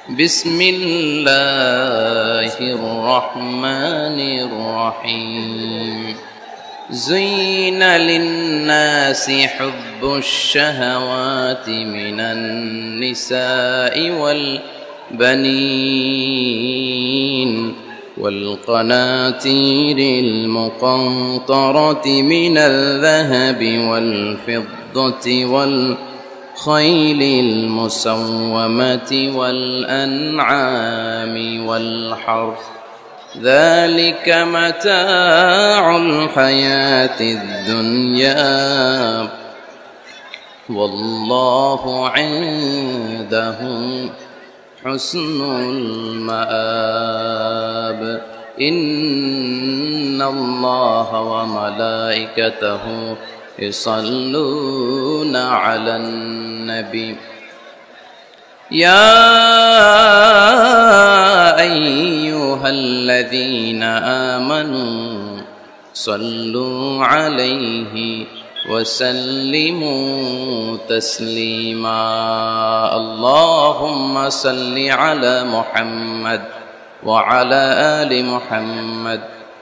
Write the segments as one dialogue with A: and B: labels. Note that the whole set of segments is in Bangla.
A: بسم الله الرحمن الرحيم زين للناس حب الشهوات من النساء والبنين والقناطير المقنطرة من الذهب والفضة والخيل المسومة والأنعام والحرث ذلك متاع الحياة الدنيا والله عنده حسن المآب إن الله وملائكته يصلون على النبي يا أيها الذين آمنوا صلوا عليه وسلموا تسليما اللهم صل على محمد وعلى آل محمد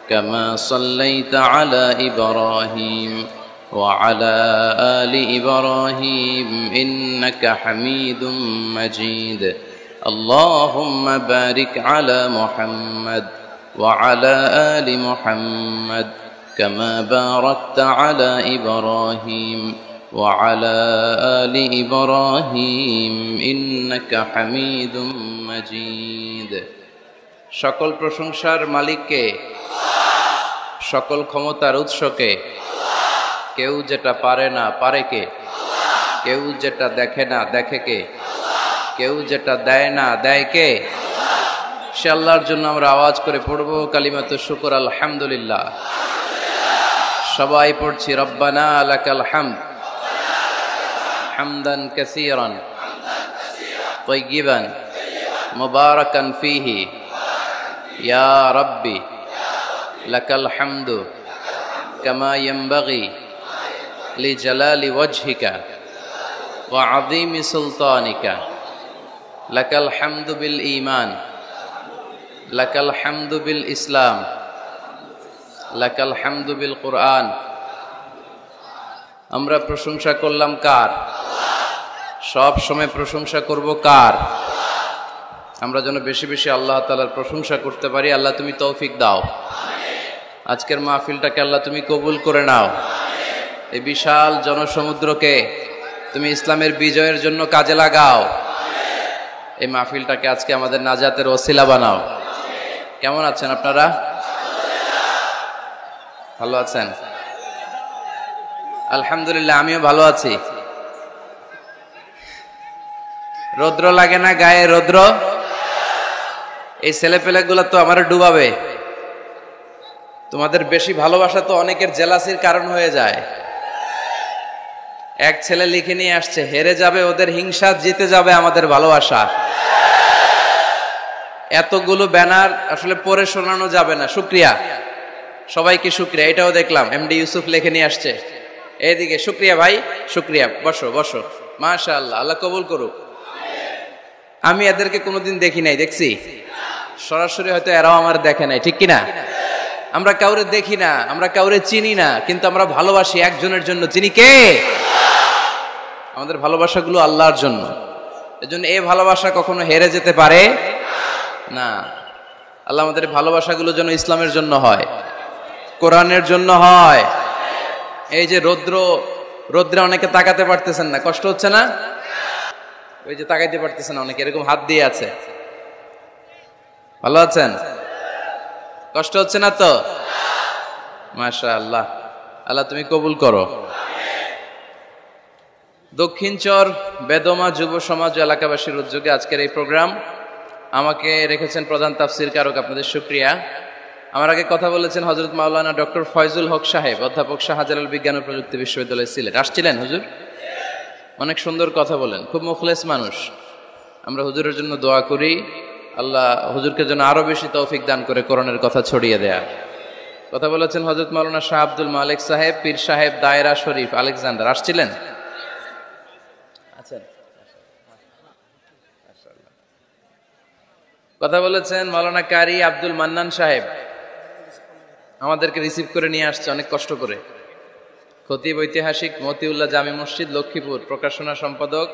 A: كما صليت على إبراهيم وعلى آل إبراهيم إنك حميد مجيد اللهم بارك على محمد وعلى آل محمد كما باركت على إبراهيم وعلى آل إبراهيم إنك حميد مجيد সকল প্রশংসার মালিককে সকল ক্ষমতার উৎসকে কেউ যেটা পারে না পারে কে কেউ যেটা দেখে না দেখে কে কেউ যেটা দেয় না দেয় কে সে আল্লাহর জন্য আমরা আওয়াজ করে পড়ব কালিমাতুশ শুকর আলহামদুলিল্লাহ সবাই পড়ছি রব্বানা লাকাল হামদ হামদান কাসীরান তাইয়িবান মুবারাকান ফীহি ইয়া রাব্বি লাকাল হামদু কামা ইয়ানবাগি লিজালালি ওয়াজহিকা ওয়া আযীমি সুলতানিকা লাকাল হামদু বিল ঈমান লাকাল হামদু বিল ইসলাম লাকাল হামদু বিল কুরআন আমরা প্রশংসা করলাম কার সব সময় প্রশংসা করব কার আমরা যেন বেশি বেশি আল্লাহ তাআলার প্রশংসা করতে পারি আল্লাহ তুমি তৌফিক দাও আজকের মাহফিলটাকে আল্লাহ তুমি কবুল করে নাও এই বিশাল জনসমুদ্রকে তুমি ইসলামের বিজয়ের জন্য কাজে লাগাও এই মাহফিলটাকে আজকে আমাদের নাজাতের ওসিলা বানাও কেমন আছেন আপনারা ভালো আছেন আলহামদুলিল্লাহ আমিও ভালো আছি রৌদ্র লাগে না গায়ে রৌদ্র এই ছেলেপেলেগুলো তো আমার ডুবাবে তোমাদের বেশি ভালোবাসা তো অনেকের জেলাসির কারণ হয়ে যায় এক ছেলে লিখে নিয়ে আসছে হেরে যাবে ওদের হিংসা জিতে যাবে আমাদের ভালোবাসা এতগুলো ব্যানার আসলে পড়ে শোনানো যাবে না শুকরিয়া সবাইকে শুকরিয়া এটাও দেখলাম এমডি ইউসুফ লিখে নিয়ে আসছে এইদিকে শুকরিয়া ভাই শুকরিয়া বসো বসো মাশাআল্লাহ আল্লাহ কবুল করুক আমি এদেরকে কোনোদিন দেখি নাই দেখছি সরাসরি হয়তো এরাও আমার দেখে নাই ঠিক কিনা আমরা কাউরে দেখি না আমরা কাউরে চিনি না কিন্তু আমরা ভালোবাসি একজনের জন্য চিনি কে আমাদের ভালোবাসাগুলো আল্লাহর জন্য এজন্য এই ভালোবাসা কখনো হেরে যেতে পারে না আল্লাহ আমাদের ভালোবাসাগুলো যেন ইসলামের জন্য হয় কোরআনের জন্য হয় এই যে রৌদ্রে অনেকে তাকাতে পারতেছেন না কষ্ট হচ্ছে না ওই যে তাকাইতে পারতেছেন অনেকে এরকম হাত দিয়ে আছে ভালো আছেন কষ্ট হচ্ছে না তো মাশাআল্লাহ আল্লাহ তুমি কবুল করো দক্ষিণ চর বেদমা যুব সমাজ এলাকাবাসীর উদ্যোগে আজকের এই প্রোগ্রাম আমাকে রেখেছেন প্রধান তাফসীর কারক আপনাদের শুকরিয়া আমার আগে কথা বলেছেন হযরত মাওলানা ডক্টর ফয়জুল হক সাহেব অধ্যাপক শাহজালাল বিজ্ঞান ও প্রযুক্তি বিশ্ববিদ্যালয় সিলেট আসছিলেন হুজুর অনেক সুন্দর কথা বলেন খুব মুখলেস মানুষ আমরা হুজুরের জন্য দোয়া করি আল্লাহ হুজুরকে যেন আরো বেশি তৌফিক দান করে কোরআনের কথা ছড়িয়ে দেয়া কথা বলেছেন হযরত মাওলানা শাহ আব্দুল মালিক সাহেব পীর সাহেব দায়রা শরীফ আলেকজান্ডার আসছিলেন আচ্ছা কথা বলেছেন মাওলানা কারি আব্দুল মান্নান সাহেব, আমাদেরকে রিসিভ করে নিয়ে আসছে অনেক কষ্ট করে। খতিব ঐতিহাসিক মতিউল্লাহ জামি মসজিদ লক্ষ্মীপুর, প্রকাশনা সম্পাদক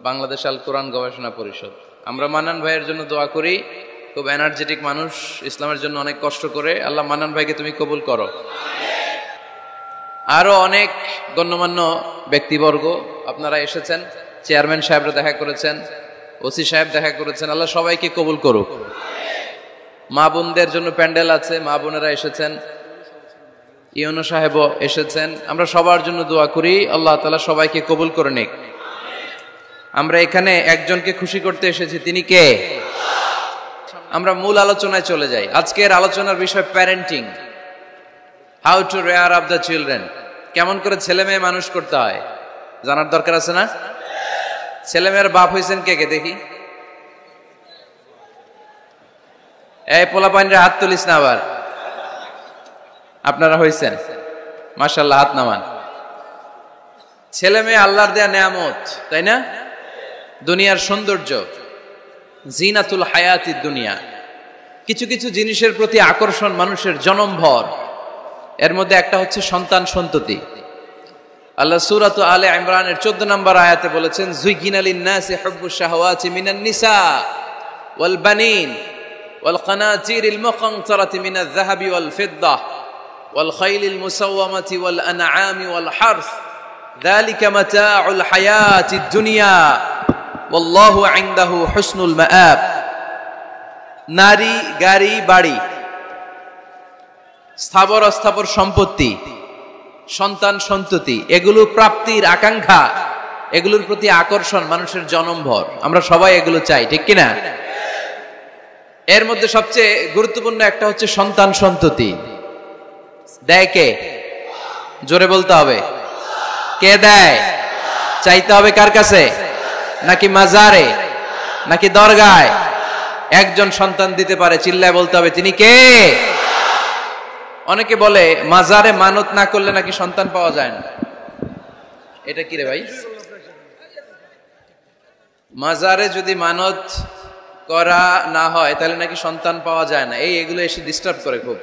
A: বাংলাদেশ আল কোরআন গবেষণা পরিষদ। আমরা মান্নান ভাইয়ের জন্য দোয়া করি, খুব এনার্জেটিক মানুষ, ইসলামের জন্য অনেক কষ্ট করে। আল্লাহ মান্নান ভাইকে তুমি কবুল করো। আরো অনেক গণ্যমান্য ব্যক্তিবর্গ আপনারা এসেছেন, চেয়ারম্যান সাহেবরা দেখা করেছেন, ওসি সাহেব দেখা করেছেন, আল্লাহ সবাইকে কবুল করুক। মা বোনদের জন্য প্যান্ডেল আছে, মা বোনেরা এসেছেন, ইউনো সাহেবও এসেছেন। আমরা সবার জন্য দোয়া করি, আল্লাহ তাআলা সবাইকে কবুল করে নিক। আমরা এখানে একজনকে খুশি করতে এসেছি, তিনি কে? আমরা মূল আলোচনায় চলে যাই। আজকের আলোচনার বিষয় parenting, how to rare up the children. কেমন করে ছেলে মেয়ে মানুষ করতে হয় জানার দরকার আছে না? ছেলে মেয়ের বাপ হয়েছেন কে কে দেখি? এই পোলাপাইনরে হাত তুলিস না আবার। আপনারা হয়েছেন, মাশাআল্লাহ, হাত নামান। ছেলে মেয়ে আল্লাহর দেয়া নেয়ামত, তাই না? দুনিয়ার সৌন্দর্য, জিনাতুল হায়াতিদ দুনিয়া। কিছু কিছু জিনিসের প্রতি আকর্ষণ মানুষের জনমভর, এর মধ্যে একটা হচ্ছে সন্তান সন্ততি। আল্লাহ সূরা আলে ইমরানের 14 নম্বর আয়াতে বলেছেন, যুইগিনা লিন-নাসি হুব্বুশ শাহাওয়াতি মিনান নিসা ওয়াল বানিন ওয়াল কানাতিরিল মুকানতারাতি মিনাজ যাহাবি ওয়াল ফিদ্দা ওয়াল খাইলিল মুসাওয়ামাতি ওয়াল আনআমি ওয়াল হারস যালিকা মাতাউল হায়াতিদ দুনিয়া ওয়াল্লাহু ইনদাহু হুসনুল মাআব। নারী, গাড়ি, বাড়ি, স্থাবর অস্থাবর সম্পত্তি, সন্তান সন্ততি, এগুলো প্রাপ্তির আকাঙ্ক্ষা, এগুলোর প্রতি আকর্ষণ মানুষের জনমভর। আমরা সবাই এগুলো চাই, ঠিক কিনা? এর মধ্যে সবচেয়ে গুরুত্বপূর্ণ একটা হচ্ছে সন্তান সন্ততি। দেয় কে? জোরে বলতে হবে, কে দেয়? চাইতে হবে কার কাছে? নাকি মাজারে, নাকি দরগায়? একজন সন্তান দিতে পারে, চিল্লায় বলতে হবে তিনি কে? অনেকে বলে মাজারে মানত না করলে নাকি সন্তান পাওয়া যায় না। এটা কি রে ভাই? মাজারে যদি মানত করা না হয় তাহলে নাকি সন্তান পাওয়া যায় না। এগুলো এসে ডিস্টার্ব করে খুব।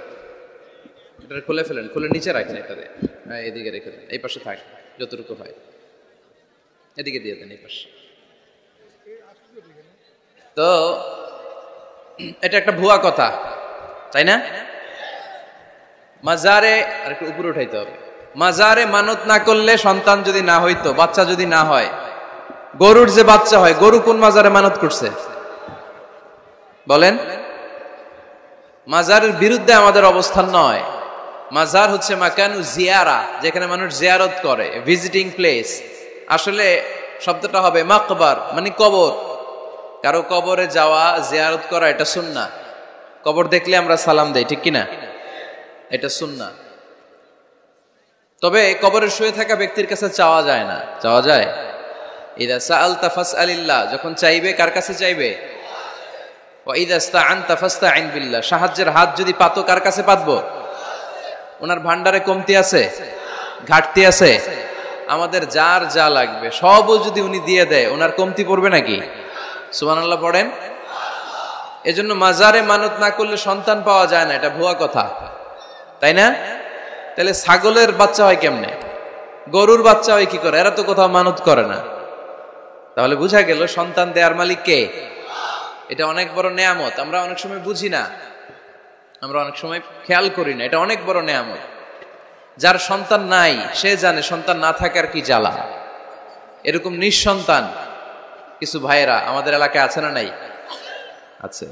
A: এটা খুলে ফেলেন, খুলে নিচে রাখেন, এটাতে এদিকে রেখে দেন, এই পাশে থাক যতটুকু হয়, এদিকে দিয়ে দেন এই পাশে। তো এটা একটা ভুয়া কথা, তাই না? মাজারে আর একটু উপরে উঠাইতে হবে। মাজারে মানত না করলে সন্তান যদি না হইতো, বাচ্চা যদি না হয়, গরুর যে বাচ্চা হয়, গরু কোন মাজারে মানত করছে বলেন? মাজারের বিরুদ্ধে আমাদের অবস্থান নয়। মাজার হচ্ছে মাকানু জিয়ারা, যেখানে মানুষ জিয়ারত করে, ভিজিটিং প্লেস। আসলে শব্দটা হবে মাকবার, মানে কবর। কারো কবরে যাওয়া, জিয়ারত করা, এটা সুন্নাহ। কবর দেখলে আমরা সালাম দেই, ঠিক কিনা? এটা সুন্নাহ। তবে কবরে শুয়ে থাকা ব্যক্তির কাছে চাওয়া যায় না। চাওয়া যায়? ইদা সাআলতা ফাসআলিল্লাহ, যখন চাইবে কার কাছে চাইবে? ওয়া ইদা ইসতাআনতা ফাসতাইন বিল্লাহ, সাহায্যের হাত যদি পাতো কার কাছে পাতবো? ওনার ভান্ডারে কমতি আছে, ঘাটতি আছে? আমাদের যার যা লাগবে সবও যদি উনি দিয়ে দেয়, ওনার কমতি পড়বে নাকি? সুবহানাল্লাহ পড়েন। এজন্য মাজারে মানত না করলে সন্তান পাওয়া যায় না, এটা ভুয়া কথা, তাই না? তাহলে ছাগলের বাচ্চা হয় কেমনে? গরুর বাচ্চা হয় কি করে? এরা তো কোথাও মানত করে না। তাহলে বুঝা গেল সন্তান দেয়ার মালিক কে? এটা অনেক বড় নেয়ামত। আমরা অনেক সময় বুঝি না, আমরা অনেক সময় খেয়াল করি না, এটা অনেক বড় নেয়ামত। যার সন্তান নাই সে জানে সন্তান না থাকার কি জ্বালা। এরকম নিঃসন্তান কিছু ভাইয়েরা আমাদের এলাকায় আছে না নাই? আছে,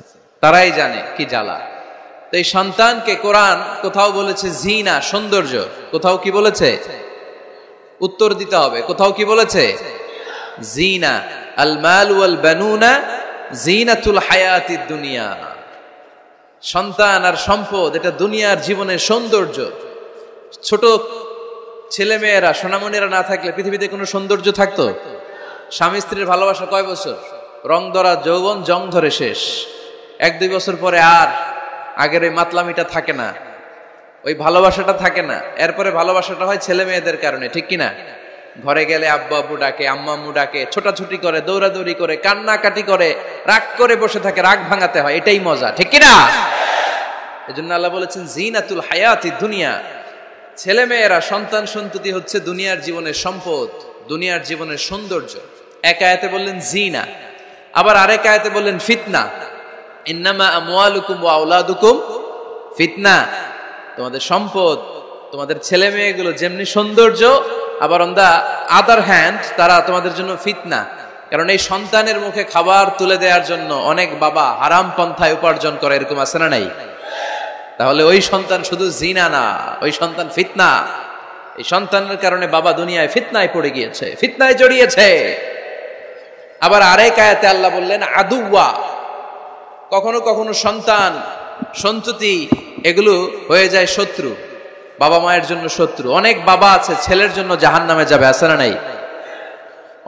A: তারাই জানে কি জ্বালা। তো এই সন্তানকে কোরআন কোথাও বলেছে জিনা, সৌন্দর্য, কোথাও কি বলেছে? উত্তর দিতে হবে। কোথাও কি বলেছে? জিনা। আল মাল ওয়াল বানুনা জিনাতুল হায়াতিদ দুনিয়া। সন্তান আর সম্পদ এটা দুনিয়ার জীবনের সৌন্দর্য। ছোট ছেলে মেয়েরা, সোনামণিরা না থাকলে পৃথিবীতে কোনো সৌন্দর্য থাকতো? স্বামী স্ত্রীর ভালোবাসা কয় বছর? রং ধরা যৌবন, জং ধরে শেষ। 1-2 বছর পরে আর আগের ওই মাতলামিটা থাকে না, ওই ভালোবাসাটা থাকে না। এরপরে ভালোবাসাটা হয় ছেলে মেয়েদের কারণে, ঠিক কিনা? ঘরে গেলে আব্বু আব্বু ডাকে, আম্মা আম্মু ডাকে, ছোটাছুটি করে, দৌড়াদৌড়ি করে, কান্নাকাটি করে, রাগ করে বসে থাকে, রাগ ভাঙাতে হয়, এটাই মজা, ঠিক কিনা? এজন্য আল্লাহ বলেছেন জিনাতুল হায়াতি দুনিয়া, ছেলে মেয়েরা, সন্তান সন্ততি হচ্ছে দুনিয়ার জীবনের সম্পদ, দুনিয়ার জীবনের সৌন্দর্য। এক আয়াতে বললেন জিনা, আবার আরেক আয়াতে বললেন ফিতনা। ইন্নামা আমওয়ালুকুম ওয়া আওলাদুকুম ফিতনা, তোমাদের সম্পদ, তোমাদের ছেলে মেয়েগুলো যেমনি সৌন্দর্য, আবার অন দা আদার হ্যান্ড তারা তোমাদের জন্য ফিতনা। কারণ এই সন্তানের মুখে খাবার তুলে দেওয়ার জন্য অনেক বাবা হারাম পন্থায় উপার্জন করে, এরকম আছে না নাই? তাহলে ওই সন্তান শুধু জিনা না, ওই সন্তান ফিতনা। এই সন্তানের কারণে বাবা দুনিয়ায় ফিতনায় পড়ে গিয়েছে, ফিতনায় জড়িয়েছে। আবার আরেক আয়াতে আল্লাহ বললেন আদুওয়া, কখনো কখনো সন্তান সন্ততি এগুলো হয়ে যায় শত্রু, বাবা মায়ের জন্য শত্রু। অনেক বাবা আছে ছেলের জন্য জাহান্নামে যাবে, আছে না নাই?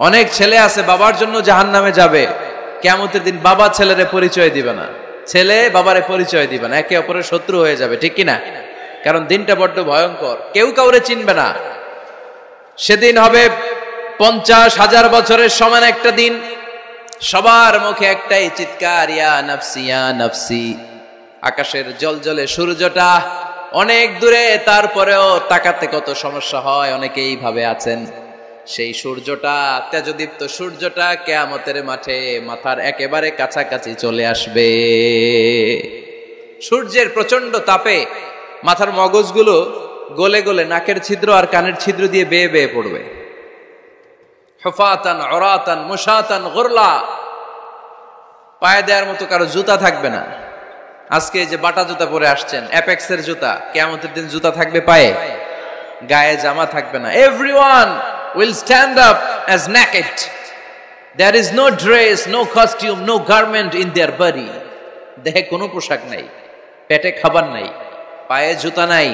A: অনেক ছেলে আছে বাবার জন্য জাহান্নামে যাবে, কিয়ামতের দিন বাবা ছেলেরে পরিচয় দিবে না, ছেলে বাবারে পরিচয় দিবে না, একে অপরের শত্রু হয়ে যাবে, ঠিক কিনা? কারণ দিনটা বড্ড ভয়ঙ্কর, কেউ কাউরে চিনবে না। সেদিন হবে 50,000 বছরের সমান একটা দিন, সবার মুখে একটাই চিৎকার, ইয়া নাফসি ইয়া নাফসি। আকাশের জলজলে সূর্যটা অনেক দূরে, তারপরেও তাকাতে কত সমস্যা হয়, অনেকেই ভাবে আছেন। সেই সূর্যটা, তেজদীপ্ত সূর্যটা কিয়ামতের মাঠে মাথার একেবারে কাছাকাছি চলে আসবে। সূর্যের প্রচন্ড তাপে মাথার মগজগুলো গলে গলে নাকের ছিদ্র আর কানের ছিদ্র দিয়ে বেয়ে বেয়ে পড়বে। হুফাতান উরাতান মুশাতান গুরলা, পায়ে দেওয়ার মতো কারো জুতা থাকবে না। আজকে যে বাটা জুতা পরে আসছেন, অ্যাপেক্সের জুতা, কিয়ামতের দিন জুতা থাকবে পায়ে, গায়ে জামা থাকবে না। Everyone will stand up as naked. There is no dress, no costume, no garment in their body. দেহে কোনো পোশাক নাই, পেটে খাবার নাই, পায়ে জুতা নাই,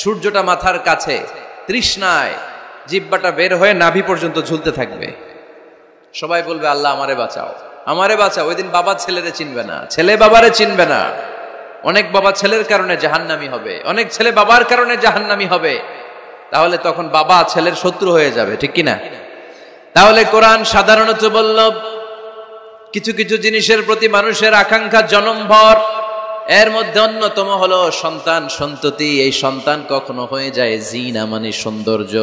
A: সূর্যটা মাথার কাছে, তৃষ্ণায় জিহ্বাটা বের হয়ে নাভি পর্যন্ত ঝুলতে থাকবে। সবাই বলবে আল্লাহ আমারে বাঁচাও, আমারে বাঁচাও। ওই দিন বাবা ছেলেরে চিনবে না, ছেলে বাবারে চিনবে না। অনেক বাবা ছেলের কারণে জাহান্নামী হবে, অনেক ছেলে বাবার কারণে জাহান্নামী হবে। তাহলে তখন বাবা ছেলের শত্রু হয়ে যাবে, ঠিক কিনা? তাহলে কোরআন সাধারণত বলল কিছু কিছু জিনিসের প্রতি মানুষের আকাঙ্ক্ষা জনমভর, এর মধ্যে অন্যতম হলো সন্তান সন্ততি। এই সন্তান কখনো হয়ে যায় জিনা মানে সৌন্দর্য,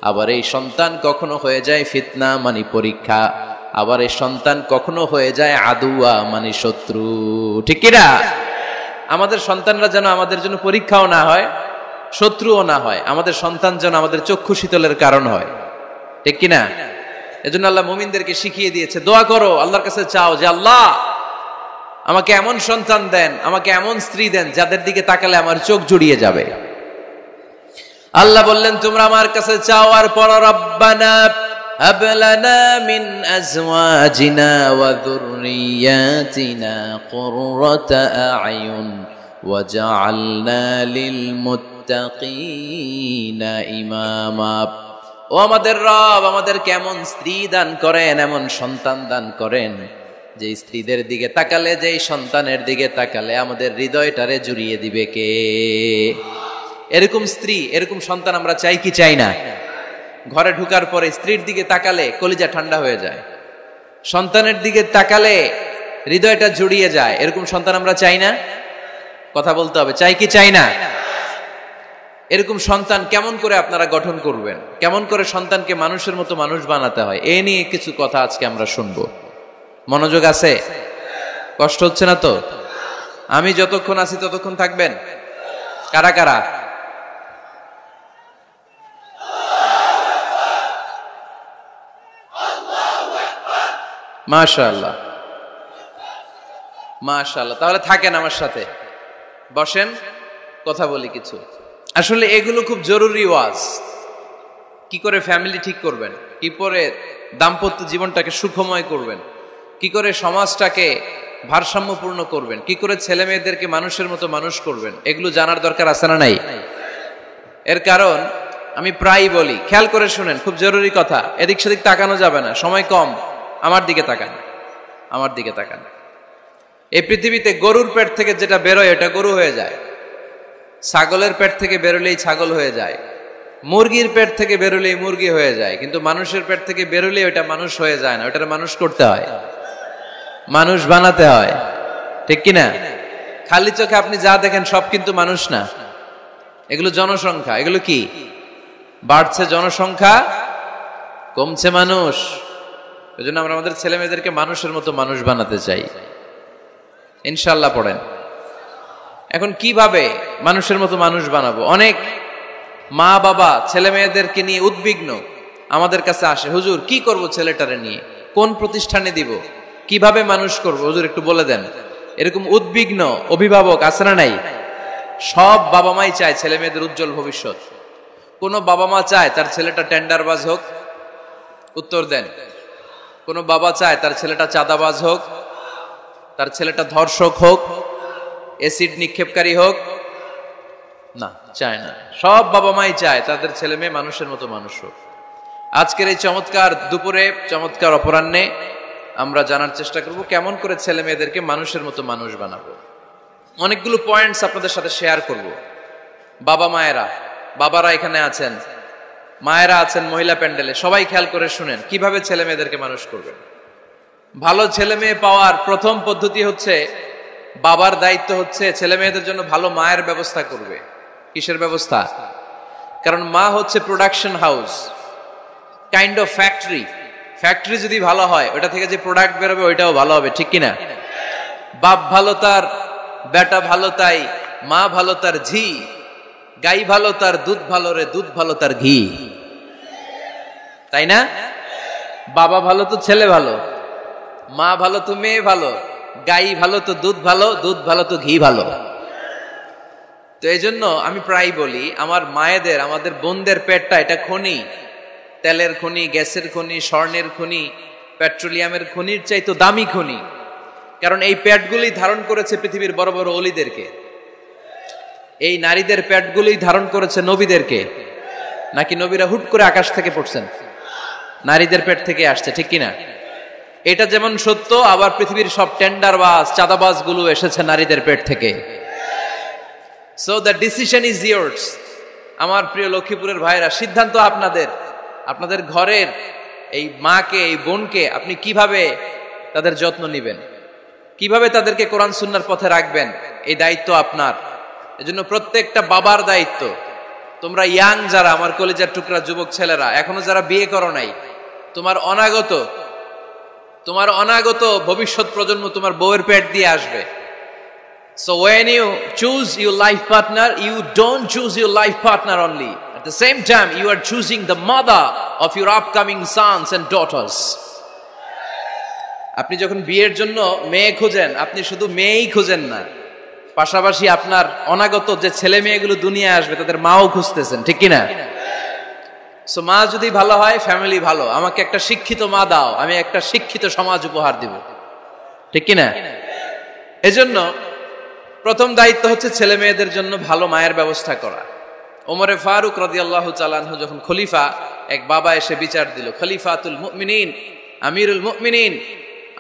A: আবার এই সন্তান কখনো হয়ে যায় ফিতনা মানে পরীক্ষা, আবার এই সন্তান কখনো হয়ে যায় আদুয়া মানে শত্রু, ঠিক কিনা? আমাদের সন্তানরা যেন আমাদের জন্য পরীক্ষাও না হয়, শত্রুও না হয়। আমাদের সন্তান যেন আমাদের চক্ষু শীতলের কারণ হয়, ঠিক কিনা? এজন্য আল্লাহ মুমিনদেরকে শিখিয়ে দিয়েছে, দোয়া করো, আল্লাহর কাছে চাও যে আল্লাহ আমাকে এমন সন্তান দেন, আমাকে এমন স্ত্রী দেন যাদের দিকে তাকালে আমার চোখ জুড়িয়ে যাবে। আল্লাহ বললেন তোমরা আমার কাছে চাও আর পড়ো, রব্বানা হাব লানা মিন আজওয়াজিনা ওয়া যুররিয়াতিনা কুররাতা আ'য়ুন ওয়াজআলনা লিল মুত্তাকিনা ইমামা। ও আমাদের রব, আমাদের কেমন স্ত্রী দান করেন, এমন সন্তান দান করেন যে স্ত্রীদের দিকে তাকালে, যেই সন্তানের দিকে তাকালে আমাদের হৃদয়টারে জুড়িয়ে দিবে কে? এরকম স্ত্রী, এরকম সন্তান আমরা চাই কি চাই না? ঘরে ঢুকার পরে স্ত্রীর দিকে তাকালে কলিজা ঠান্ডা হয়ে যায়, সন্তানের দিকে তাকালে হৃদয়টা জুড়িয়ে যায়, এরকম সন্তান আমরা চাই না? কথা বলতে হবে, চাই কি চাই না? এরকম সন্তান কেমন করে আপনারা গঠন করবেন, কেমন করে সন্তানকে মানুষের মতো মানুষ বানাতে হয়, এ নিয়ে কিছু কথা আজকে আমরা শুনবো। মনোযোগ আছে? কষ্ট হচ্ছে না তো? আমি যতক্ষণ আছি ততক্ষণ থাকবেন? কারা কারা? মাশাআল্লাহ, মাশাআল্লাহ। তাহলে থাকেন আমার সাথে, বসেন, কথা বলি কিছু। আসলে এগুলো খুব জরুরি ওয়াজ। কি করে ফ্যামিলি ঠিক করবেন, কি করে দাম্পত্য জীবনটাকে সুখময় করবেন, কি করে সমাজটাকে ভারসাম্যপূর্ণ করবেন, কি করে ছেলে মেয়েদেরকে মানুষের মতো মানুষ করবেন, এগুলো জানার দরকার আছে না নাই? এর কারণ আমি প্রায়ই বলি, খেয়াল করে শুনেন, খুব জরুরি কথা, এদিক সেদিক তাকানো যাবে না, সময় কম। আমার দিকে তাকান, আমার দিকে তাকান। এই পৃথিবীতে গরুর পেট থেকে যেটা বেরোয় এটা গরু হয়ে যায়, ছাগলের পেট থেকে বেরোলেই ছাগল হয়ে যায়, মুরগির পেট থেকে বেরোলেই মুরগি হয়ে যায়, কিন্তু মানুষের পেট থেকে বেরোলে ওটা মানুষ হয়ে যায় না, ওটার মানুষ করতে হয়, মানুষ বানাতে হয়, ঠিক কিনা? খালি চোখে আপনি যা দেখেন সব কিন্তু মানুষ না, এগুলো জনসংখ্যা। এগুলো কি? বাড়ছে জনসংখ্যা, কমছে মানুষ। ওই জন্য আমরা আমাদের ছেলে মেয়েদেরকে মানুষের মতো মানুষ বানাতে চাই, ইনশাল্লাহ। পড়েন। এখন কিভাবে মানুষের মতো মানুষ বানাবো? অনেক মা বাবা ছেলে মেয়েদেরকে নিয়ে উদ্বিগ্ন, আমাদের কাছে আসে, হুজুর কি করব ছেলেটারে নিয়ে, কোন প্রতিষ্ঠানে দিব, কিভাবে মানুষ করব হুজুর একটু বলে দেন। এরকম উদ্বিগ্ন অভিভাবক আছে না নাই? সব বাবা মাই চায় ছেলে মেয়েদের উজ্জ্বল ভবিষ্যৎ। কোন বাবা মা চায় তার ছেলেটা টেন্ডারবাজ হোক? উত্তর দেন। কোন বাবা চায় তার ছেলেটা চাঁদাবাজ হোক, তার ছেলেটা ধর্ষক হোক, অ্যাসিড নিক্ষেপকারী হোক? না, চায় না। সব বাবা মাই চায় তাদের ছেলে মেয়ে মানুষের মতো মানুষ হোক। আজকের এই চমৎকার দুপুরে, চমৎকার অপরাহ্নে আমরা জানার চেষ্টা করব কেমন করে ছেলে মেয়েদেরকে মানুষের মতো মানুষ বানাবো। অনেকগুলো পয়েন্টস আপনাদের সাথে শেয়ার করব। বাবা মায়েরা, বাবারা এখানে আছেন, মায়েরা আছেন মহিলা প্যান্ডেলে, সবাই খেয়াল করে শুনেন কিভাবে ছেলে মেয়েদেরকে মানুষ করবেন। ভালো ছেলে মেয়ে পাওয়ার প্রথম পদ্ধতি হচ্ছে, বাবার দায়িত্ব হচ্ছে ছেলে মেয়েদের জন্য ভালো মায়ের ব্যবস্থা করবে। কিসের ব্যবস্থা? কারণ মা হচ্ছে production house, kind of factory. Factory যদি ভালো হয়, ওটা থেকে যে প্রোডাক্ট বেরোবে ওইটাও ভালো হবে, ঠিক কিনা? বাপ ভালো তার বেটা ভালো তাই, মা ভালো তার ঝি, গাই ভালো তার দুধ ভালো রে, দুধ ভালো তার ঘি, তাই না? বাবা ভালো তো ছেলে ভালো, মা ভালো তো মেয়ে ভালো, গাই ভালো তো দুধ ভালো, দুধ ভালো তো ঘি ভালো। তো এই জন্য আমি প্রায় বলি, আমার মায়েদের, আমাদের বোনদের পেটটা এটা খনি, তেলের খনি, গ্যাসের খনি, স্বর্ণের খনি, পেট্রোলিয়ামের খনির চাইতো দামি খনি। কারণ এই পেটগুলি ধারণ করেছে পৃথিবীর বড় বড় অলিদেরকে। এই নারীদের পেটগুলি ধারণ করেছে নবীদেরকে। নাকি নবীরা হুট করে আকাশ থেকে পড়ছেন? নারীদের পেট থেকে আসছে, ঠিক কিনা? এটা যেমন সত্য, আবার পৃথিবীর সব টেন্ডারবাজ, চাঁদাবাজ গুলো এসেছে নারীদের পেট থেকে। So the decision is years. আমার প্রিয় লক্ষ্মীপুরের ভাইরা, সিদ্ধান্ত আপনাদের। আপনাদের ঘরের এই মাকে, এই বোনকে আপনি কিভাবে তাদের যত্ন নেবেন, কিভাবে তাদেরকে কোরআন সুন্নাহর পথে রাখবেন, এই দায়িত্ব আপনার। এজন্য প্রত্যেকটা বাবার দায়িত্ব। তোমরা ইয়াং যারা, আমার কলেজের টুকরা যুবক ছেলেরা, এখনো যারা বিয়ে করো নাই, তোমার অনাগত ভবিষ্যৎ প্রজন্ম তোমার বউয়ের পেট দিয়ে আসবে। So when you choose your life partner, you don't choose your life partner only. At the same time, you are choosing the mother of your upcoming sons and daughters. আপনি যখন বিয়ের জন্য মেয়ে খোঁজেন, আপনি শুধু মেয়েই খোঁজেন না, পাশাপাশি আপনার অনাগত যে ছেলে মেয়েগুলো দুনিয়ায় আসবে তাদের মাও খুঁজতেছেন, ঠিক কিনা? সো মা যদি ভালো হয়, ফ্যামিলি ভালো। আমাকে একটা শিক্ষিত মা দাও, আমি একটা শিক্ষিত সমাজ উপহার দিব, ঠিক কিনা? এজন্য প্রথম দায়িত্ব হচ্ছে ছেলে মেয়েদের জন্য ভালো মায়ের ব্যবস্থা করা। ওমরে ফারুক রাদিয়াল্লাহু তাআলা আনহু যখন খলিফা, এক বাবা এসে বিচার দিল, খলিফাতুল মুমিনিন, আমিরুল মুমিনিন,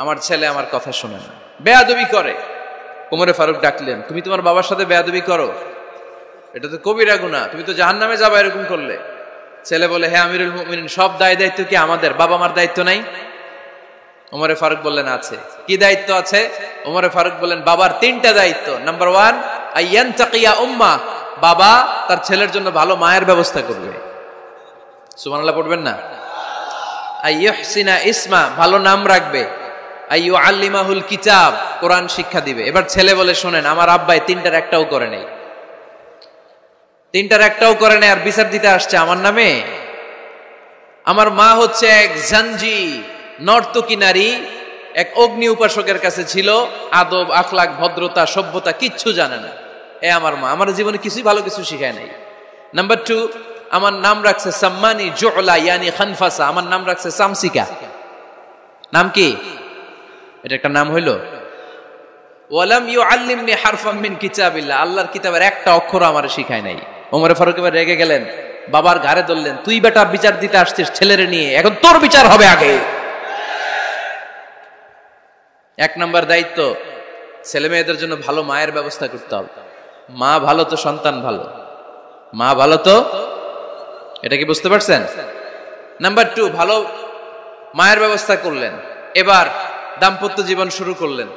A: আমার ছেলে আমার কথা শোনে না, বেয়াদবি করে। ওমরে ফারুক ডাকলেন, তুমি তোমার বাবার সাথে বেয়াদবি করো? এটা তো কবিরা গুনাহ, তুমি তো জাহান্নামে যাবে এরকম করলে। ছেলে বলে, হ্যাঁ আমিরুল মুমিনিন, সব দায়িত্ব কি আমাদের? বাবা মার দায়িত্ব নাই? ওমরে ফারুক বললেন, আছে। কি দায়িত্ব আছে? ওমরে ফারুক বললেন, বাবার 3টা দায়িত্ব। নাম্বার 1, আইয়ানতাকিয়া উম্মা, বাবা তার ছেলের জন্য ভালো মায়ের ব্যবস্থা করবে। সুবহানাল্লাহ পড়বেন না? আইয়ুহসিনা ইসমা, ভালো নাম রাখবে। আইয়ুআল্লিমাহুল কিতাব, কোরআন শিক্ষা দিবে। এবার ছেলে বলে, শোনেন, আমার আব্বাই 3টার একটাও করে নাই, 3টার একটাও করে নাই, আর বিচার দিতে আসছে আমার নামে। আমার মা হচ্ছে এক জাঞ্জি, নর্তকী নারী, এক অগ্নি উপাসকের কাছে ছিল, আদব, আখলাক, ভদ্রতা, সভ্যতা কিচ্ছু জানে না। আমার মা আমার জীবনে কিছুই ভালো কিছু শিখায় নাই। নাম্বার 2, আমার নাম রাখছে সাম্মানি জুলা, ইয়ানি খানফাসা, আমার নাম রাখছে সামসিকা। নাম কি? এটা একটা নাম হইল? ওয়ালাম ইউআল্লিমনি হারফাম মিন কিতাবিল্লাহ, আল্লাহর কিতাবের একটা অক্ষর আমারে শিখায় নাই। ওমরে ফারুক এবার রেগে গেলেন, বাবার ঘাড়ে ধরলেন, তুই বেটা বিচার দিতে আসছিস ছেলেরে নিয়ে, এখন তোর বিচার হবে আগে। 1 নম্বর দায়িত্ব, ছেলে মেয়েদের জন্য ভালো মায়ের ব্যবস্থা করতে হবে। মা ভালো তো সন্তান ভালো, মা ভালো তো এটা কি বুঝতে পারছেন? নাম্বার 2, ভালো মায়ের ব্যবস্থা করলেন, এবার দাম্পত্য জীবন শুরু করলেন,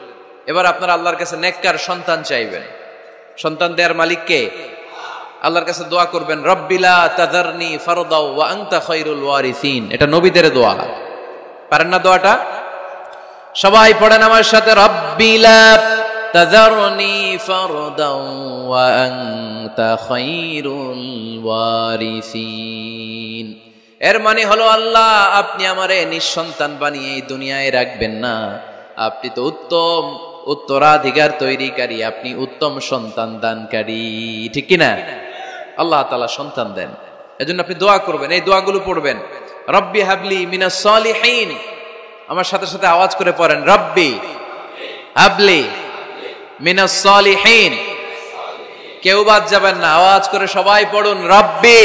A: এবার আপনারা আল্লাহর কাছে নেককার সন্তান চাইবেন। সন্তান দেওয়ার মালিক কে? আল্লাহর কাছে দোয়া করবেন, রব্বিলা তাযারনি ফারদাও ওয়া আনতা খায়রুল ওয়ারিসিন। এটা নবীদের দোয়া। পারেন না দোয়াটা? সবাই পড়েন আমার সাথে, রব্বিলা তাযারনি ফারদাও ওয়া আনতা খায়রুল ওয়ারিসিন। এর মানে হলো, আল্লাহ আপনি আমারে নিঃসন্তান বানিয়ে এই দুনিয়ায় রাখবেন না, আপনি তো উত্তম উত্তরাধিকার তৈরিকারী, আপনি উত্তম সন্তান দানকারী, ঠিক কিনা? আল্লাহ তাআলা সন্তান দেন, এজন্য আপনি দোয়া করবেন, এই দোয়াগুলো পড়বেন। রব্বি হাবলি মিনাস সালিহিন, আমার সাথে সাথে আওয়াজ করে পড়েন, রব্বি হাবলি মিনাস সালিহিন। কেউ বাদ যাবেন না, আওয়াজ করে সবাই পড়ুন, রব্বি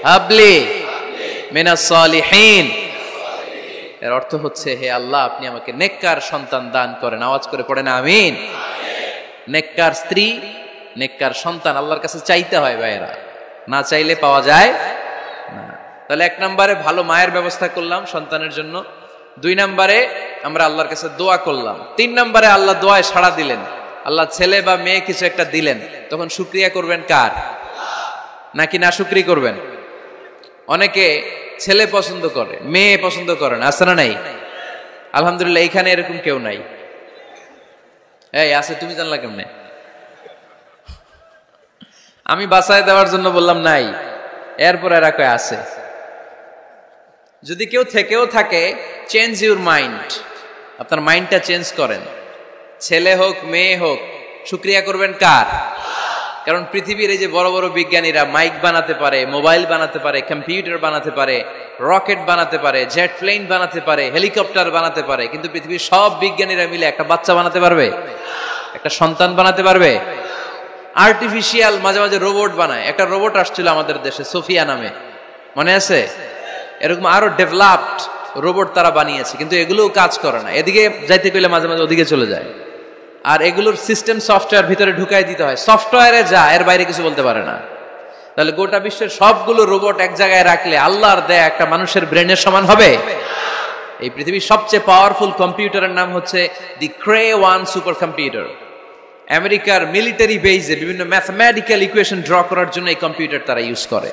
A: হাবলি মিনাস সালিহিন। এর অর্থ হচ্ছে, হে আল্লাহ আপনি আমাকে নেককার সন্তান দান করেন। আওয়াজ করে পড়েন আমিন। নেককার স্ত্রী, নেককার সন্তান আল্লাহর কাছে চাইতে হয় ভাইয়েরা, না চাইলে পাওয়া যায় না। তাহলে 1 নম্বরে ভালো মায়ের ব্যবস্থা করলাম সন্তানের জন্য, 2 নম্বরে আমরা আল্লাহর কাছে দোয়া করলাম, 3 নম্বরে আল্লাহ দোয়ায় সাড়া দিলেন, আল্লাহ ছেলে বা মেয়ে কিছু একটা দিলেন, তখন শুকরিয়া করবেন কার? নাকি না শুকরি করবেন? অনেকে ছেলে পছন্দ করে, মেয়ে পছন্দ করেন, আছে না নাই? আলহামদুলিল্লাহ এইখানে এরকম কেউ নাই। এই আছে, তুমি জানলা কেমনে? আমি বাঁচায় দেওয়ার জন্য বললাম নাই, এরপর এরা কয় আছে। যদি কেউ থেকেও থাকে, চেঞ্জ ইউর মাইন্ড, আপনার মাইন্ডটা চেঞ্জ করেন। ছেলে হোক মেয়ে হোক, শুকরিয়া করবেন কার? কারণ পৃথিবীর এই যে বড় বড় বিজ্ঞানীরা মাইক বানাতে পারে, মোবাইল বানাতে পারে, কম্পিউটার বানাতে পারে, রকেট বানাতে পারে, জেট প্লেন বানাতে পারে, হেলিকপ্টার বানাতে পারে, কিন্তু পৃথিবীর সব বিজ্ঞানীরা মিলে একটা বাচ্চা বানাতে পারবে? একটা সন্তান বানাতে পারবে? আর্টিফিশিয়াল মাঝে মাঝে রোবট বানায়। একটা রোবট আসছিল আমাদের দেশে, সোফিয়া নামে, মনে আছে? এরকম আরো ডেভেলপড রোবট তারা বানিয়েছে, কিন্তু এগুলোও কাজ করে না। এদিকে যাইতে গেলে মাঝে মাঝে ওদিকে চলে যায়। আর এগুলোর সিস্টেম সফটওয়্যার ভিতরে ঢুকাই দিতে হয়, সফটওয়্যারে যা, এর বাইরে কিছু বলতে পারে না। তাহলে গোটা বিশ্বের সবগুলো রোবট এক জায়গায় রাখলে আল্লাহর দেয়া একটা মানুষের ব্রেনের সমান হবে? এই পৃথিবীর সবচেয়ে পাওয়ারফুল কম্পিউটারের নাম হচ্ছে দি ক্রে 1 সুপার কম্পিউটার। আমেরিকার মিলিটারি বেজে বিভিন্ন ম্যাথমেটিক্যাল ইকুয়েশন ড্র করার জন্য এই কম্পিউটার তারা ইউজ করে।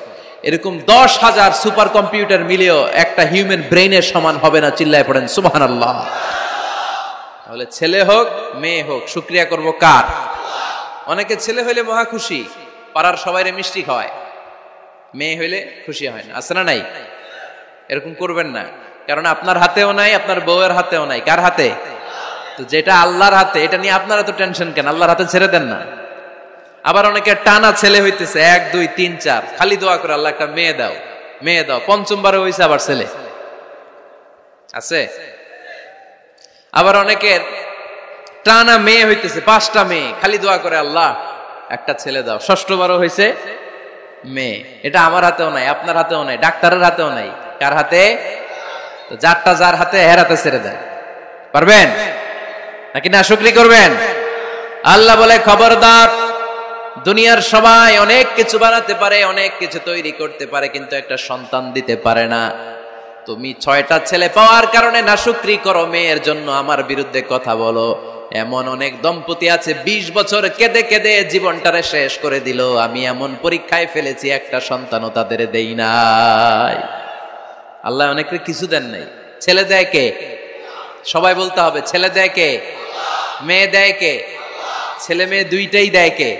A: এরকম 10,000 সুপার কম্পিউটার মিলেও একটা হিউম্যান ব্রেনের সমান হবে না। চিল্লায় পড়েন সুবহানাল্লাহ। তাহলে ছেলে হোক মেয়ে হোক, শুকরিয়া করব কার? অনেকে ছেলে হইলে মহা খুশি, পাড়ার সবাইরে মিষ্টি খাওয়ায়, মেয়ে হইলে খুশি হয় না, আছে না নাই? এরকম করবেন না, কারণ আপনার হাতেও নাই, আপনার বউয়ের হাতেও নাই। কার হাতে? তো যেটা আল্লাহর হাতে, এটা নিয়ে আপনারা তো টেনশন কেন? আল্লাহর হাতে ছেড়ে দেন না। আবার অনেকে টানা ছেলে হইতেছে, 1 2 3 4, খালি দোয়া করে আল্লাহ একটা মেয়ে দাও, মেয়ে দাও। 5ম হইছে আবার ছেলে, আছে। আবার অনেকের টানা মেয়ে হইতেছে, 5টা মেয়ে, খালি দোয়া করে আল্লাহ একটা ছেলে দাও। 6ঠবারও হয়েছে মেয়ে। এটা আমার হাতেও নাই, আপনার হাতেও নাই, ডাক্তারের হাতেও নাই। কার হাতে? তো যারটা যার হাতে, এর হাতে ছেড়ে দেয়। পারবেন নাকি না শুকরি করবেন? আল্লাহ বলে, খবরদার, দুনিয়ার সবাই অনেক কিছু বানাতে পারে, অনেক কিছু তৈরি করতে পারে, কিন্তু একটা সন্তান দিতে পারে না। তুমি 6টা ছেলে পাওয়ার কারণে না শুকরি করো, মেয়ের জন্য আমার বিরুদ্ধে কথা বলো। এমন অনেক দম্পতি আছে 20 বছর কেঁদে কেঁদে জীবনটারে শেষ করে দিল। আমি এমন পরীক্ষায় ফেলেছি, একটা সন্তানও তাদের দেই নাই। আল্লাহ অনেকে কিছু দেন নাই। ছেলে দেয় কে? সবাই বলতে হবে, ছেলে দেয় কে? মেয়ে দেয় কে? ছেলে মেয়ে দুইটাই দেয় কে?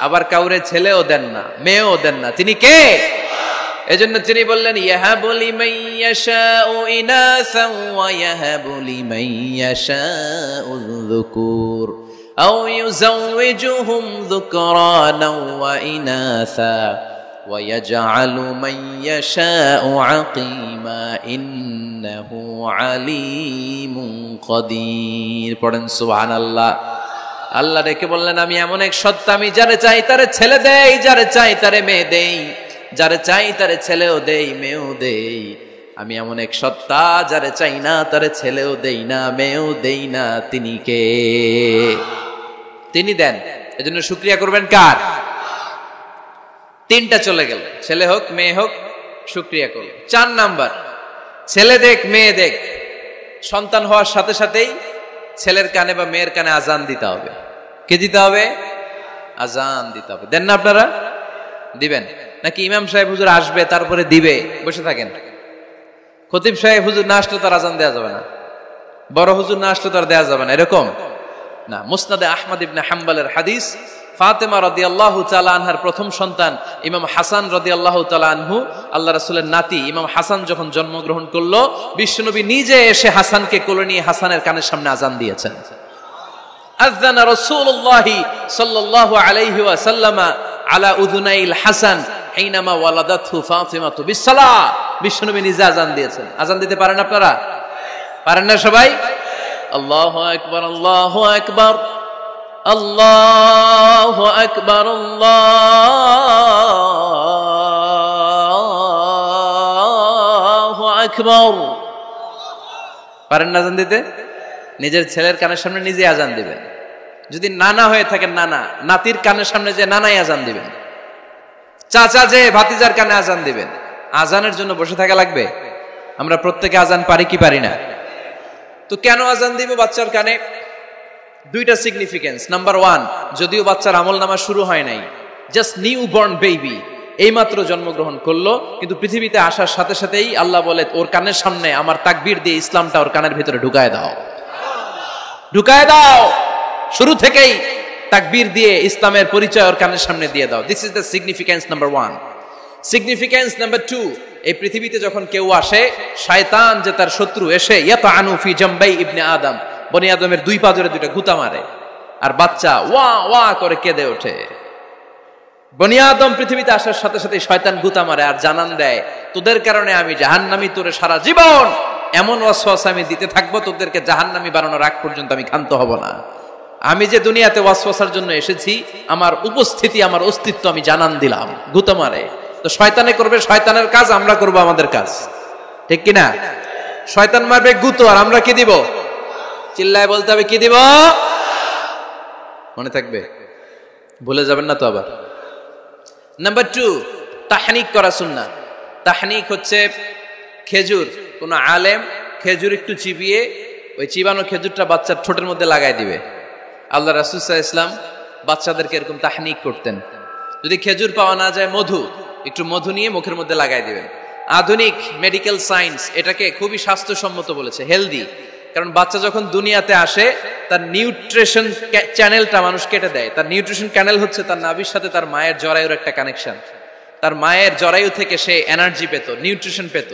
A: আবার কাউরে ছেলেও দেন না, মেয়েও দেন না, তিনি কে? এজন্য তিনি বললেন, ইয়াহাবু লিমান ইয়াশাউ ইনাসান ওয়া ইয়াহাবু লিমান ইয়াশাউ যুকুর আও ইউযাওয়িজুহুম যুকরানা ওয়া ইনাসা ওয়া ইয়াজআলু মান ইয়াশাউ আকীমা ইন্নাহু আলীমুন কাদির। পড়েন সুবহানাল্লাহ। আল্লাহ ডেকে বললেন, আমি এমন এক সত্তা, আমি যারে চাই তারে ছেলে দেই, যারে চাই তারে মেয়ে দেই, যারে চাই তারে ছেলেও দেই, মেয়েও দেই। আমি এমন এক সত্তা, যারে চাই না তারে ছেলেও দেই না, মেয়েও দেই না। তিনি কে? তিনি দেন। এজন্য শুকরিয়া করবেন কার? তিনটা চলে গেল, ছেলে হোক মেয়ে হোক, শুকরিয়া করো। 4 নাম্বার, ছেলে দেখ মেয়ে দেখ, সন্তান হওয়ার সাথে সাথেই ছেলের কানে বা মেয়ের কানে আজান দিতে হবে। কে দিতে হবে? আজান দিতে হবে। দেন না আপনারা? দিবেন নাকি ইমাম সাহেব হুজুর আসবে তারপরে দিবে বসে থাকেন? খতিব সাহেব হুজুর না আসলে তার আজান দেওয়া যাবে না, বড় হুজুর না আসলে তার দেওয়া যাবে না, এরকম না। মুসনাদে আহমদ ইবনে হাম্বলের হাদিস, ফাতেমা রাদিয়াল্লাহু তাআলা আনহার প্রথম সন্তান ইমাম হাসান রাদিয়াল্লাহু তাআলা আনহু, আল্লাহ রাসূলের নাতি ইমাম হাসান যখন জন্মগ্রহণ করলো, বিশ্বনবী নিজে এসে হাসানকে কোলে নিয়ে হাসানের কানের সামনে আজান দিয়েছেন। আযানা রাসূলুল্লাহি সাল্লাল্লাহু আলাইহি ওয়াসাল্লাম আলা উযুনাইল হাসান হিনামা ওয়ালাদাতহু ফাতিমাতু বিসসালাহ। বিশ্বনবী নিজে আজান দিয়েছেন। আজান দিতে পারেন আপনারা? পারেন না সবাই? আল্লাহু আকবার, আল্লাহু আকবার, আল্লাহু আকবার, আল্লাহু আকবার। পারেন না আজান দিতে? নিজের ছেলের কানের সামনে নিজে আজান দিবেন। যদি নানা হয়ে থাকেন, নানা নাতির কানের সামনে যে নানাই আজান দিবেন, চাচা যে ভাতিজার কানে আজান দিবেন। আজানের জন্য বসে থাকা লাগবে? আমরা প্রত্যেকে আজান পারি কি পারি না? তো কেন আজান দিব বাচ্চার কানে? দুইটা সিগনিফিকেন্স। নাম্বার 1, যদিও বাচ্চার আমল নামা শুরু হয় নাই, জাস্ট নিউ বর্ন বেবি, এইমাত্র জন্মগ্রহণ করলো, কিন্তু পৃথিবীতে আসার সাথে সাথেই আল্লাহ বলে ওর কানের সামনে আমার তাকবীর দিয়ে ইসলামটা ওর কানের ভিতরে ঢুকায় দাও, ঢুকায় দাও। শুরু থেকেই তাকবীর দিয়ে ইসলামের পরিচয় ওর কানের সামনে দিয়ে দাও। This is the significance number 1। Significance number 2, এই পৃথিবীতে যখন কেউ আসে, শয়তান যে তার শত্রু এসে ইয়াতানু ফি জামবাই ইবনে আদম, বনি আদমের দুই পা ধরে দুইটা গুতা মারে, আর বাচ্চা ওয়া ওয়া করে কেঁদে ওঠে। বনি আদম পৃথিবীতে আসার সাথে সাথে শয়তান গুতা মারে আর জানান দেয়, তোদের কারণে আমি জাহান্নামী, তোরে সারা জীবন এমন ওয়াসওয়াসা আমি দিতে থাকবো, তোদেরকে জাহান্নামী বানানোর আগ পর্যন্ত আমি ক্ষান্ত হব না। আমি যে দুনিয়াতে ওয়াসওয়াসার জন্য এসেছি, আমার উপস্থিতি, আমার অস্তিত্ব আমি জানান দিলাম। গুতা মারে। তো শয়তানে করবে শয়তানের কাজ, আমরা করব আমাদের কাজ, ঠিক কিনা? শয়তান মারবে গুতো, আর আমরা কি দিব? চিল্লায় বলতে হবে কি দিব? মনে থাকবে, ভুলে যাবেন না তো আবার। নাম্বার 2, তাহনিক করা সুন্নাহ। তাহনিক হচ্ছে খেজুর, কোন আলেম খেজুর একটু চিবিয়ে ওই চিবানো খেজুরটা বাচ্চার ঠোঁটের মধ্যে লাগাই দিবে। আল্লাহ রাসূল সাল্লাল্লাহু আলাইহি ওয়াসাল্লাম বাচ্চাদেরকে এরকম তাহনিক করতেন। যদি খেজুর পাওয়া না যায়, মধু, একটু মধু নিয়ে মুখের মধ্যে লাগাই দিবেন। আধুনিক মেডিকেল সায়েন্স এটাকে খুবই স্বাস্থ্যসম্মত বলেছে, হেলদি। কারণ বাচ্চা যখন দুনিয়াতে আসে, তার নিউট্রিশন চ্যানেলটা মানুষ কেটে দেয়। তার নিউট্রিশন চ্যানেল হচ্ছে তার নাভির সাথে তার মায়ের জরায়ুর একটা কানেকশন। তার মায়ের জরায়ু থেকে সে এনার্জি পেত, নিউট্রিশন পেত।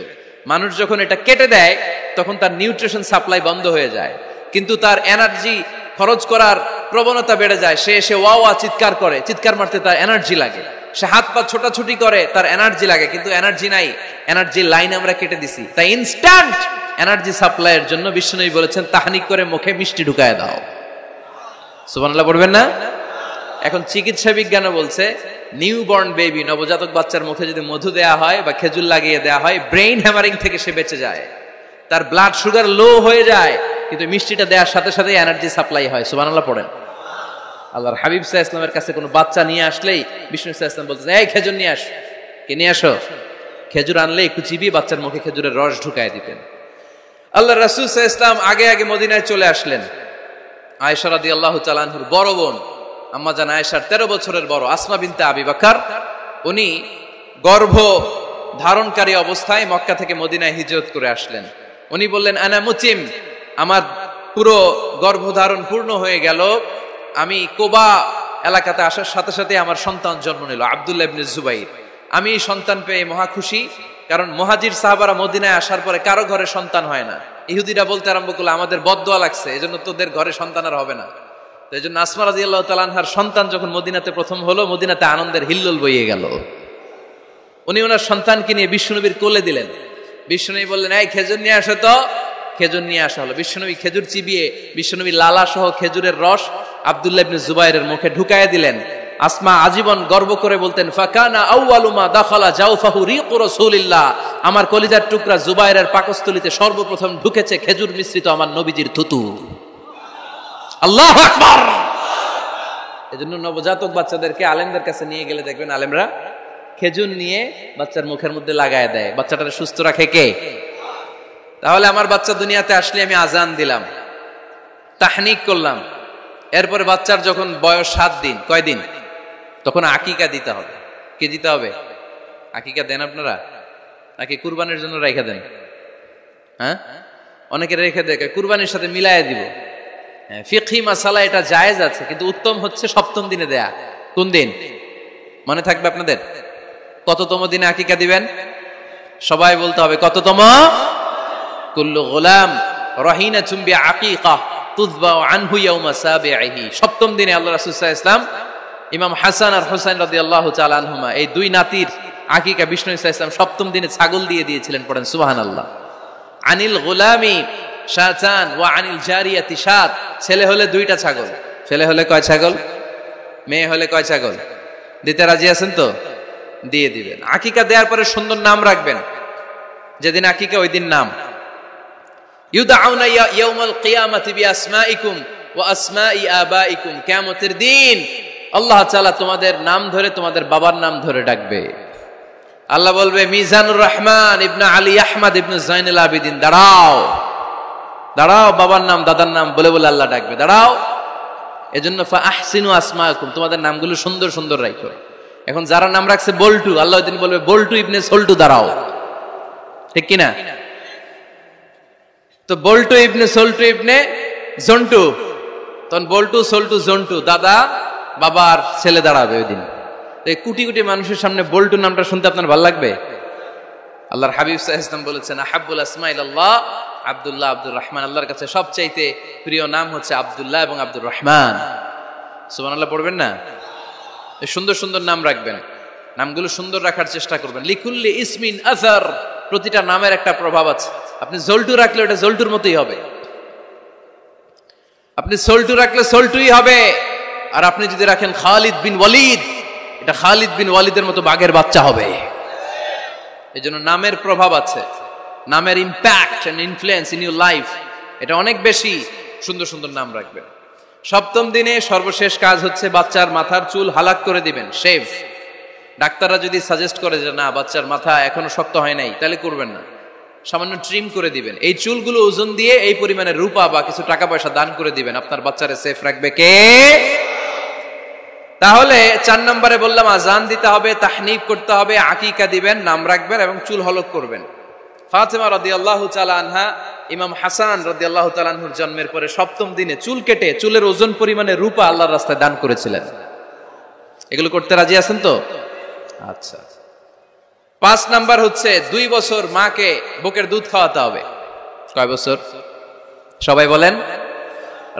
A: মানুষ যখন এটা কেটে দেয়, তখন তার নিউট্রিশন সাপ্লাই বন্ধ হয়ে যায়, কিন্তু তার এনার্জি খরচ করার প্রবণতা বেড়ে যায়। সে এসে ওয়া ওয়া চিৎকার করে, চিৎকার মারতে তার এনার্জি লাগে। সে হাত পা ছোটাছুটি করে, তার এনার্জি লাগে, কিন্তু এনার্জি নাই, এনার্জি লাইন আমরা কেটে দিছি। তাই ইনস্ট্যান্ট এনার্জি সাপ্লাইয়ের জন্য বিশ্বনবী বলেছেন, তাহনিক করে মুখে মিষ্টি ঢুকায় দাও। সুবহানাল্লাহ পড়বেন না? এখন চিকিৎসা বিজ্ঞানও বলছে, নিউবর্ন বেবি, নবজাতক বাচ্চার মুখে যদি মধু দেয়া হয় বা খেজুর লাগিয়ে দেয়া হয়, ব্রেইন হ্যামারিং থেকে সে বেঁচে যায়। তার ব্লাড সুগার লো হয়ে যায়, কিন্তু মিষ্টিটা দেওয়ার সাথে সাথে এনার্জি সাপ্লাই হয়। সুবহানাল্লাহ পড়েন। আল্লাহর হাবিব সাল্লাল্লাহু আলাইহি ওয়াসাল্লামের কাছে কোনো বাচ্চা নিয়ে আসলেই বিষ্ণু সাল্লাল্লাহু আলাইহি ওয়াসাল্লাম বলতেন, এই খেজুর নিয়ে আস। কে নিয়ে আসো? খেজুর আনলে একটু চিবিয়ে বাচ্চার মুখে খেজুরের রস ঢুকায় দিতেন। আল্লাহর রাসূল সাল্লাল্লাহু আলাইহি ওয়াসাল্লাম আগে আগে মদিনায় চলে আসলেন। আয়েশা রাদিয়াল্লাহু তাআলা আনহার বড় বোন, আম্মা জান আয়েশার 13 বছরের বড় আসমা বিনতে আবি বকর, উনি গর্ভ ধারণকারী অবস্থায় মক্কা থেকে মদিনায় হিজরত করে আসলেন। উনি বললেন, আনা মুতিম, আমার পুরো গর্ভধারণ পূর্ণ হয়ে গেল, আমি কোবা এলাকাতে আসার সাথে সাথে আমার সন্তান জন্ম নিল, আব্দুল্লাহ ইবনে জুবাইর। আমি সন্তান পেয়ে মহা খুশি, কারণ মুহাজির সাহাবারা মদিনায় আসার পরে কারো ঘরে সন্তান হয় না। ইহুদিরা বলতে আরম্ভ করলো, আমাদের বদদোয়া লাগছে, এজন্য তোদের ঘরে সন্তান আর হবে না। তো এই জন্য আসমা রাদিয়াল্লাহু তাআলা আনহার সন্তান যখন মদিনাতে প্রথম হলো, মদিনাতে আনন্দের হিল্লোল বইয়ে গেল। উনি ওনার সন্তানকে নিয়ে বিশ্বনবীর কোলে দিলেন। বিশ্বনবী বললেন, এই খেজুর নিয়ে আসো তো। খেজুর নিয়ে আসা হলো। বিশ্বনবী খেজুর চিবিয়ে বিশ্বনবী লালা সহ খেজুরের রস আব্দুল্লাহ ইবনে জুবাইরের মুখে ঢুকায় দিলেন। আসমা আজীবন গর্ব করে বলতেন, ফাকানা আউয়ালু মা দাখালা জাওফাহু রিকু রাসূলিল্লাহ, আমার কলিজার টুকরা জুবাইরের পাকস্থলীতে সর্বপ্রথম ঢুকেছে খেজুর মিশ্রিত আমার নবীজির থুতু। আল্লাহু আকবার। এজন্য নবজাতক বাচ্চাদেরকে আলেমদের কাছে নিয়ে গেলে দেখবেন আলেমরা খেজুর নিয়ে বাচ্চার মুখের মধ্যে লাগায় দেয়, বাচ্চাটাকে সুস্থ রাখে কে? তাহলে আমার বাচ্চা দুনিয়াতে আসলে আমি আজান দিলাম, তাহনিক করলাম, এরপরে বাচ্চার যখন বয়স 7 দিন, কয় দিন, তখন আকিকা দিতে হবে। কি দিতে হবে? আকিকা দেন আপনারা নাকি কুরবানির জন্য রেখে দেন? হ্যাঁ, অনেকে রেখে দেখে কুরবানির সাথে মিলাইয়া দিব। ফিকহি মাসালা এটা জায়েজ আছে, কিন্তু উত্তম হচ্ছে 7ম দিনে দেয়া। কোন দিন মনে থাকবে আপনাদের? কততম দিনে আকিকা দিবেন? সবাই বলতে হবে কততম? কুল্লু গোলাম রহিনাতুম বিআকিকা তুযবাউ আনহু ইয়াউমা সাবিহি। 7ম দিনে আল্লাহ রাসূল সাল্লাল্লাহু আলাইহি ওয়াসাল্লাম ইমাম হাসান আর হুসাইন রাদিয়াল্লাহু তাআলা আনহুমা, এই দুই নাতির আকিকা বিষ্ণু সাল্লাল্লাহু আলাইহি ওয়াসাল্লাম 7ম দিনে ছাগল দিয়ে দিয়েছিলেন। পড়েন সুবহানাল্লাহ। আনিল গোলামি শাতান ওয়া আনিল জারিয়াতি শাত। ছেলে হলে 2টা ছাগল, ছেলে হলে কয় ছাগল, মেয়ে হলে কয় ছাগল? দিতে রাজি আছেন তো? দিয়ে দিবেন। আকিকা দেওয়ার পরে সুন্দর নাম রাখবেন। যেদিন আকিকা ওই দিন নাম। ইউদাউনা ইয়াউমাল কিয়ামাতি বিআসমাইকুম ওয়া আসমাই আবাইকুম। কিয়ামতের দিন আল্লাহ তাআলা তোমাদের নাম ধরে, তোমাদের বাবার নাম ধরে ডাকবে। আল্লাহ বলবে, মিজানুর রহমান ইবনে আলী আহমদ ইবনে জাইনুল আবিদিন, দাঁড়াও দাঁড়াও, বাবার নাম দাদার নাম বলে বলে আল্লাহ ডাকবে, দাঁড়াও। এজন্য ফা আহসিনু আসমাকুম, তোমাদের নামগুলো সুন্দর সুন্দর রাখো। এখন যারা নাম রাখছে বল্টু, আল্লাহ ওই দিন বলবে, বল্টু ইবনে সল্টু, দাঁড়াও। ঠিক কিনা? তো বল্টু ইবনে সল্টু ইবনে জন্টু, তখন বল্টু সল্টু জন্টু, দাদা বাবার ছেলে দাঁড়াবে ওই দিন। এই কোটি কোটি মানুষের সামনে বল্টু নামটা শুনতে আপনার ভালো লাগবে? আল্লাহর হাবিব সাল্লাল্লাহু আলাইহি ওয়াসাল্লাম বলেছেন, আহাব্বুল আসমা ইলাল্লাহ আব্দুল্লাহ আব্দুর রহমান। আল্লাহর কাছে সবচাইতে প্রিয় নাম হচ্ছে আব্দুল্লাহ এবং আব্দুর রহমান। সুবহানাল্লাহ পড়বেন না? এই সুন্দর সুন্দর নাম রাখবেন, নামগুলো সুন্দর রাখার চেষ্টা করবেন। লিকুল্লি ইসমিন আসার, প্রতিটা নামের একটা প্রভাব আছে। আপনি জল্টু রাখলে ওটা জল্টুর মতোই হবে, আপনি সল্টু রাখলে সল্টুই হবে। আর আপনি যদি রাখেন খালিদ বিন ওয়ালিদ, এটা খালিদ বিন ওয়ালিদের মতো বাঘের বাচ্চা হবে। এই জন্য নামের প্রভাব আছে, নামের impact and influence in your life এটা অনেক বেশি। সুন্দর সুন্দর নাম রাখবেন। 7ম দিনে সর্বশেষ কাজ হচ্ছে বাচ্চার মাথার চুল হালাক করে দিবেন, শেভ। ডাক্তাররা যদি সাজেস্ট করে যে না বাচ্চার মাথা এখনো শক্ত হয় নাই, তাহলে করবেন না, সামান্য ট্রিম করে দিবেন। এই চুলগুলো ওজন দিয়ে এই পরিমাণে রূপা বা কিছু টাকা পয়সা দান করে দিবেন। আপনার বাচ্চারে সেফ রাখবে কে? তাহলে 4 নম্বরে বললাম আজান দিতে হবে, তাহনিক করতে হবে, আকিকা দিবেন, নাম রাখবেন এবং চুল হলক করবেন। ফাতেমা রাদিয়াল্লাহু তাআলা আনহা ইমাম হাসান রাদিয়াল্লাহু তাআলা আনহুর জন্মের পরে 7ম দিনে চুল কেটে চুলের ওজন পরিমাণে রূপা আল্লাহর রাস্তায় দান করেছিলেন। এগুলো করতে রাজি আছেন তো? আচ্ছা। 5 নাম্বার হচ্ছে 2 বছর মাকে বুকের দুধ খাওয়াতে হবে। কয় বছর? সবাই বলেন।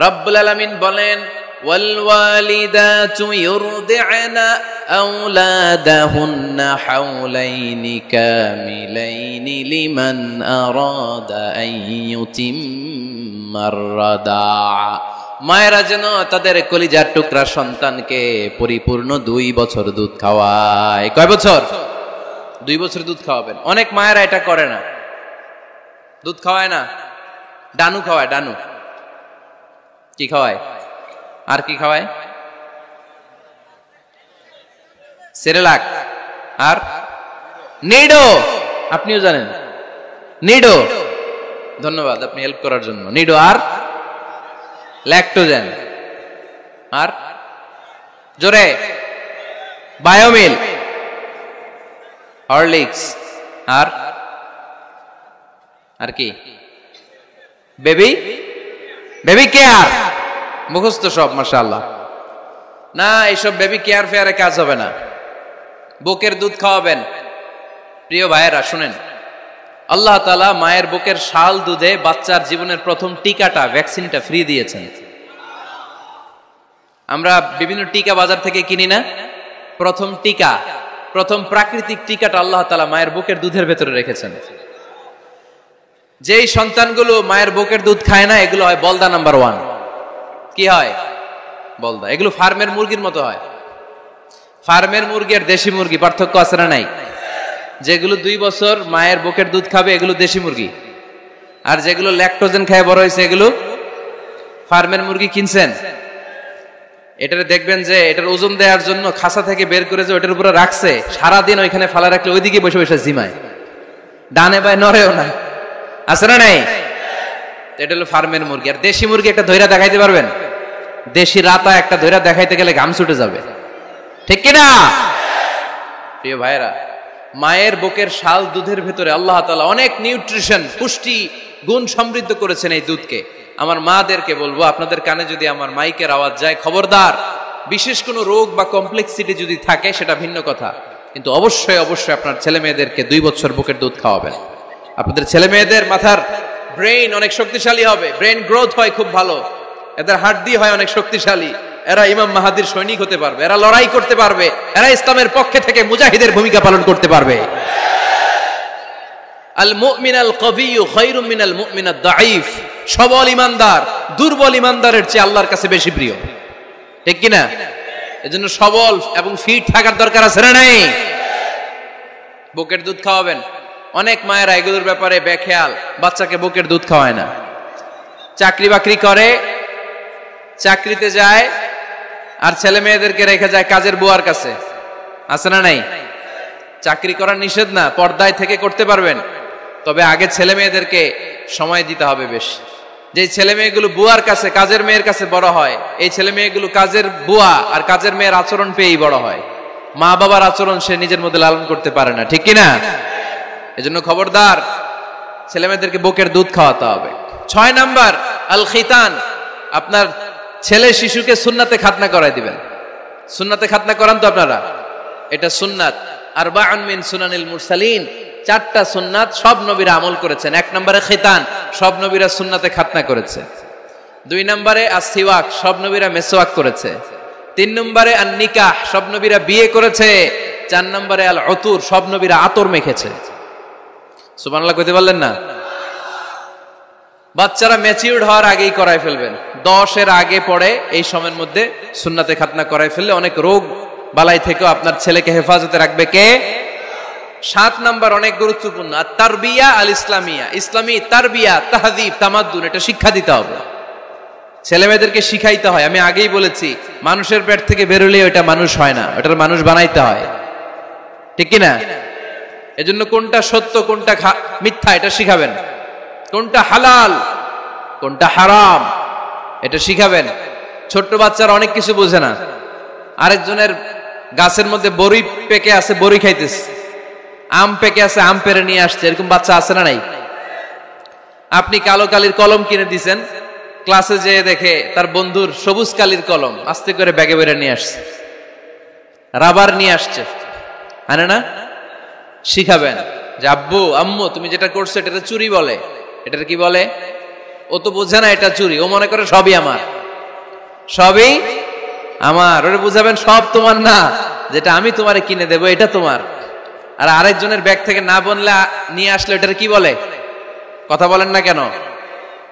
A: রব্বুল আলামিন বলেন, ওয়াল ওয়ালিদাতু ইউরদি'না আওলাদাহুন্না হাওলাইনি কামিলাইনি লিমান আরাদা আন ইউতিম্মার রাদা'a। মায়েরা যেন তাদের কলিজার টুকরা সন্তানকে পরিপূর্ণ 2 বছর দুধ খাওয়ায়। কয় বছর? 2 বছর দুধ খাওয়াবেন। অনেক মায়েরা এটা করে না, দুধ খাওয়ায় না, ডানু খাওয়ায়। ডানু কি খাওয়ায়? আর কি খাওয়ায়? সেরেলাক আর নিডো। আপনিও জানেন নিডো? ধন্যবাদ আপনি হেল্প করার জন্য। নিডো আর ল্যাকটোজেন আর জোরে বায়োমিল, হরলিক্স আর কি বেবি কেয়ার। মুখস্থ সব মাশাআল্লাহ। না, এইসব বেবি কেয়ার ফেয়ারে কাজ হবে না। বুকের দুধ খাওয়াবেন। প্রিয় ভাইয়েরা শুনেন, আল্লাহ তাআলা মায়ের বুকের শাল দুধে বাচ্চার জীবনের প্রথম টিকাটা, ভ্যাকসিনটা ফ্রি দিয়েছেন। আমরা বিভিন্ন টিকা বাজার থেকে কিনি না? প্রথম টিকা, প্রথম প্রাকৃতিক টিকাটা আল্লাহ তাআলা মায়ের বুকের দুধের ভেতরে রেখেছেন। যেই সন্তানগুলো মায়ের বুকের দুধ খায় না, এগুলো হয় বলদা নাম্বার 1। কি হয়? বলদা। এগুলো ফার্মের মুরগির মতো হয়। ফার্মের মুরগি আর দেশি মুরগি পার্থক্য আছে না নাই? যেগুলো 2 বছর মায়ের বুকের দুধ খাবে এগুলো দেশি মুরগি, আর যেগুলো ল্যাকটোজেন খায় বড় হয়েছে এগুলো ফার্মের মুরগি। কিনছেন? এটারে দেখবেন যে এটার ওজন দেওয়ার জন্য খাসা থেকে বের করে যে ওটার উপরে রাখছে, সারাদিন ওইখানে ফালা রাখলে ওইদিকে বসে বসে জিমায়, ডানে বায় নড়েও না। আছে না নাই? এটা হলো ফার্মের মুরগি। আর দেশি মুরগি একটা ধৈরা দেখাইতে পারবেন? দেশি রাতা একটা ধৈরা দেখাইতে গেলে ঘাম ছুটে যাবে, ঠিক কিনা? প্রিয় ভাইরা, মায়ের বুকের শাল দুধের ভেতরে আল্লাহ তাআলা অনেক নিউট্রিশন, পুষ্টি গুণ সমৃদ্ধ করেছেন এই দুধকে। আমার মাদেরকে বলবো, আপনাদের কানে যদি আমার মাইকের আওয়াজ যায়, খবরদার, বিশেষ কোনো রোগ বা কমপ্লেক্সিটি যদি থাকে সেটা ভিন্ন কথা, কিন্তু অবশ্যই অবশ্যই আপনার ছেলে মেয়েদেরকে 2 বছর বুকের দুধ খাওয়াবেন। আপনাদের ছেলে মেয়েদের মাথার ব্রেইন অনেক শক্তিশালী হবে, ব্রেইন গ্রোথ হয় খুব ভালো, এদের হাড্ডি হয় অনেক শক্তিশালী, এরা ইমাম মাহাদির সৈনিক হতে পারবে, এরা লড়াই করতে পারবে, এরা ইসলামের পক্ষে থেকে মুজাহিদের ভূমিকা পালন করতে পারবে। আল মুমিনাল কবিয়্যু খায়রুম মিনাল মুমিনাদ দাঈফ। সবল ইমানদার দুর্বল ইমানদারের চেয়ে আল্লাহর কাছে বেশি প্রিয়, ঠিক কিনা? এজন্য সবল এবং ফিট থাকার দরকার আছে না নাই? বুকের দুধ খাওয়াবেন। অনেক মায়েরা এগুলোর ব্যাপারে বেখেয়াল, বাচ্চাকে বুকের দুধ খাওয়ায় না। চাকরি বাকরি করে, চাকরিতে যায়, আর ছেলে মেয়েদেরকে রেখে যায় কাজের বুয়ার কাছে। আছে না নাই? চাকরি করা নিষেধ না, পর্দায় থেকে করতে পারবেন, তবে আগে ছেলে মেয়েদেরকে সময় দিতে হবে বেশি। যে ছেলে মেয়েগুলো বুয়ার কাছে, কাজের মেয়ের কাছে বড় হয়, এই ছেলে মেয়েগুলো কাজের বুয়া আর কাজের মেয়ের আচরণ পেয়েই বড় হয়। মা বাবার আচরণ সে নিজের মধ্যে লালন করতে পারে না, ঠিক কিনা? এজন্য খবরদার, ছেলে মেয়েদেরকে বুকের দুধ খাওয়াতে হবে। 6 নাম্বার আল খিতান। আপনার ছেলে শিশুকে সুন্নাতে খাতনা করাই দিবেন। সুন্নাতে খাতনা করান তো আপনারা? এটা সুন্নাত। আরবাউন মিন সুনানিল মুরসালিন, 4টা সুন্নাত সব নবীরা আমল করেছেন। 1 নম্বরে খিতান, সব নবীরা সুন্নাতে খাতনা করেছে। 2 নম্বরে আসিওয়াক, সব নবীরা মেসওয়াক করেছে। 3 নম্বরে আন নিকাহ, সব নবীরা বিয়ে করেছে। 4 নম্বরে আল উতুর, সব নবীরা আতর মেখেছে। সুবহানাল্লাহ কইতে পারলেন না? বাচ্চারা ম্যাচিউরড হওয়ার আগেই করায় ফেলবেন। 10 এর আগে পড়ে এই সময়ের মধ্যে সুন্নাতে খাতনা করায় ফেললে অনেক রোগ বালাই থেকেও আপনার ছেলেকে হেফাজতে রাখবে কে? 7 নাম্বার অনেক গুরুত্বপূর্ণ, আর তারবিয়া আল ইসলামিয়া। ইসলামী তারবিয়া, তাহযীব, তামাদ্দুন, এটা শিক্ষা দিতে হবে। ছেলে মেয়েদেরকে শিখাইতে হয়। আমি আগেই বলেছি, মানুষের পেট থেকে বেরোলে ওটা মানুষ হয় না, ওটার মানুষ বানাইতে হয়, ঠিক কিনা? এজন্য কোনটা সত্য কোনটা মিথ্যা এটা শিখাবেন, কোনটা হালাল কোনটা হারাম এটা শিখাবেন। ছোট্ট বাচ্চারা অনেক কিছু বোঝে না। আরেকজনের গাছের মধ্যে বড়ি পেকে আছে, বড়ি খাইতেছে, আম পেকে আছে, আম পেরে নিয়ে আসছে, এরকম বাচ্চা আছে না নাই? আপনি কালো কালির কলম কিনে দিয়েছেন, ক্লাসে যেয়ে দেখে তার বন্ধুর সবুজ কালির কলম আস্তে করে ব্যাগে বেরে নিয়ে আসছে, রাবার নিয়ে আসছে, আনে না? শিখাবেন যে আব্বু আম্মু তুমি যেটা করছো এটা চুরি বলে। এটার কি বলে? ও তো বোঝে না এটা চুরি, ও মনে করে সবই আমার, সবই আমার। ওরে বুঝাবেন সব তোমার না, যেটা আমি তোমারে কিনে দেবো এটা তোমার। আর আরেকজনের ব্যাগ থেকে না বললে নিয়ে আসলে এটার কি বলে? কথা বলেন না কেন?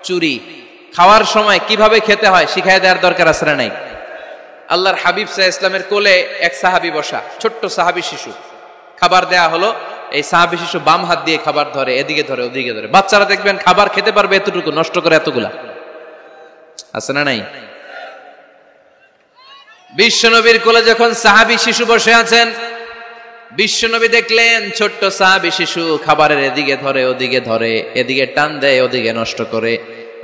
A: চুরি। খাওয়ার সময় কিভাবে খেতে হয় শিখাই দেওয়ার দরকার আছে না নাই? আল্লাহর হাবিব সাল্লাল্লাহু আলাইহি ওয়াসাল্লামের কোলে এক সাহাবী বসা, ছোট্ট সাহাবী শিশু, খাবার দেয়া হলো। এই সাহাবী শিশু বাম হাত দিয়ে খাবার ধরে, এদিকে ধরে ওদিকে ধরে। বাচ্চারা দেখবেন খাবার খেতে পারবে এতটুকু, নষ্ট করে এতগুলা, আছে না নাই? বিশ্বনবীর কোলে যখন সাহাবী শিশু বসে আছেন, বিশ্বনবী দেখলেন ছোট্ট সাহাবী শিশু খাবারের এদিকে ধরে ওদিকে ধরে, এদিকে টান দেয় ওদিকে নষ্ট করে।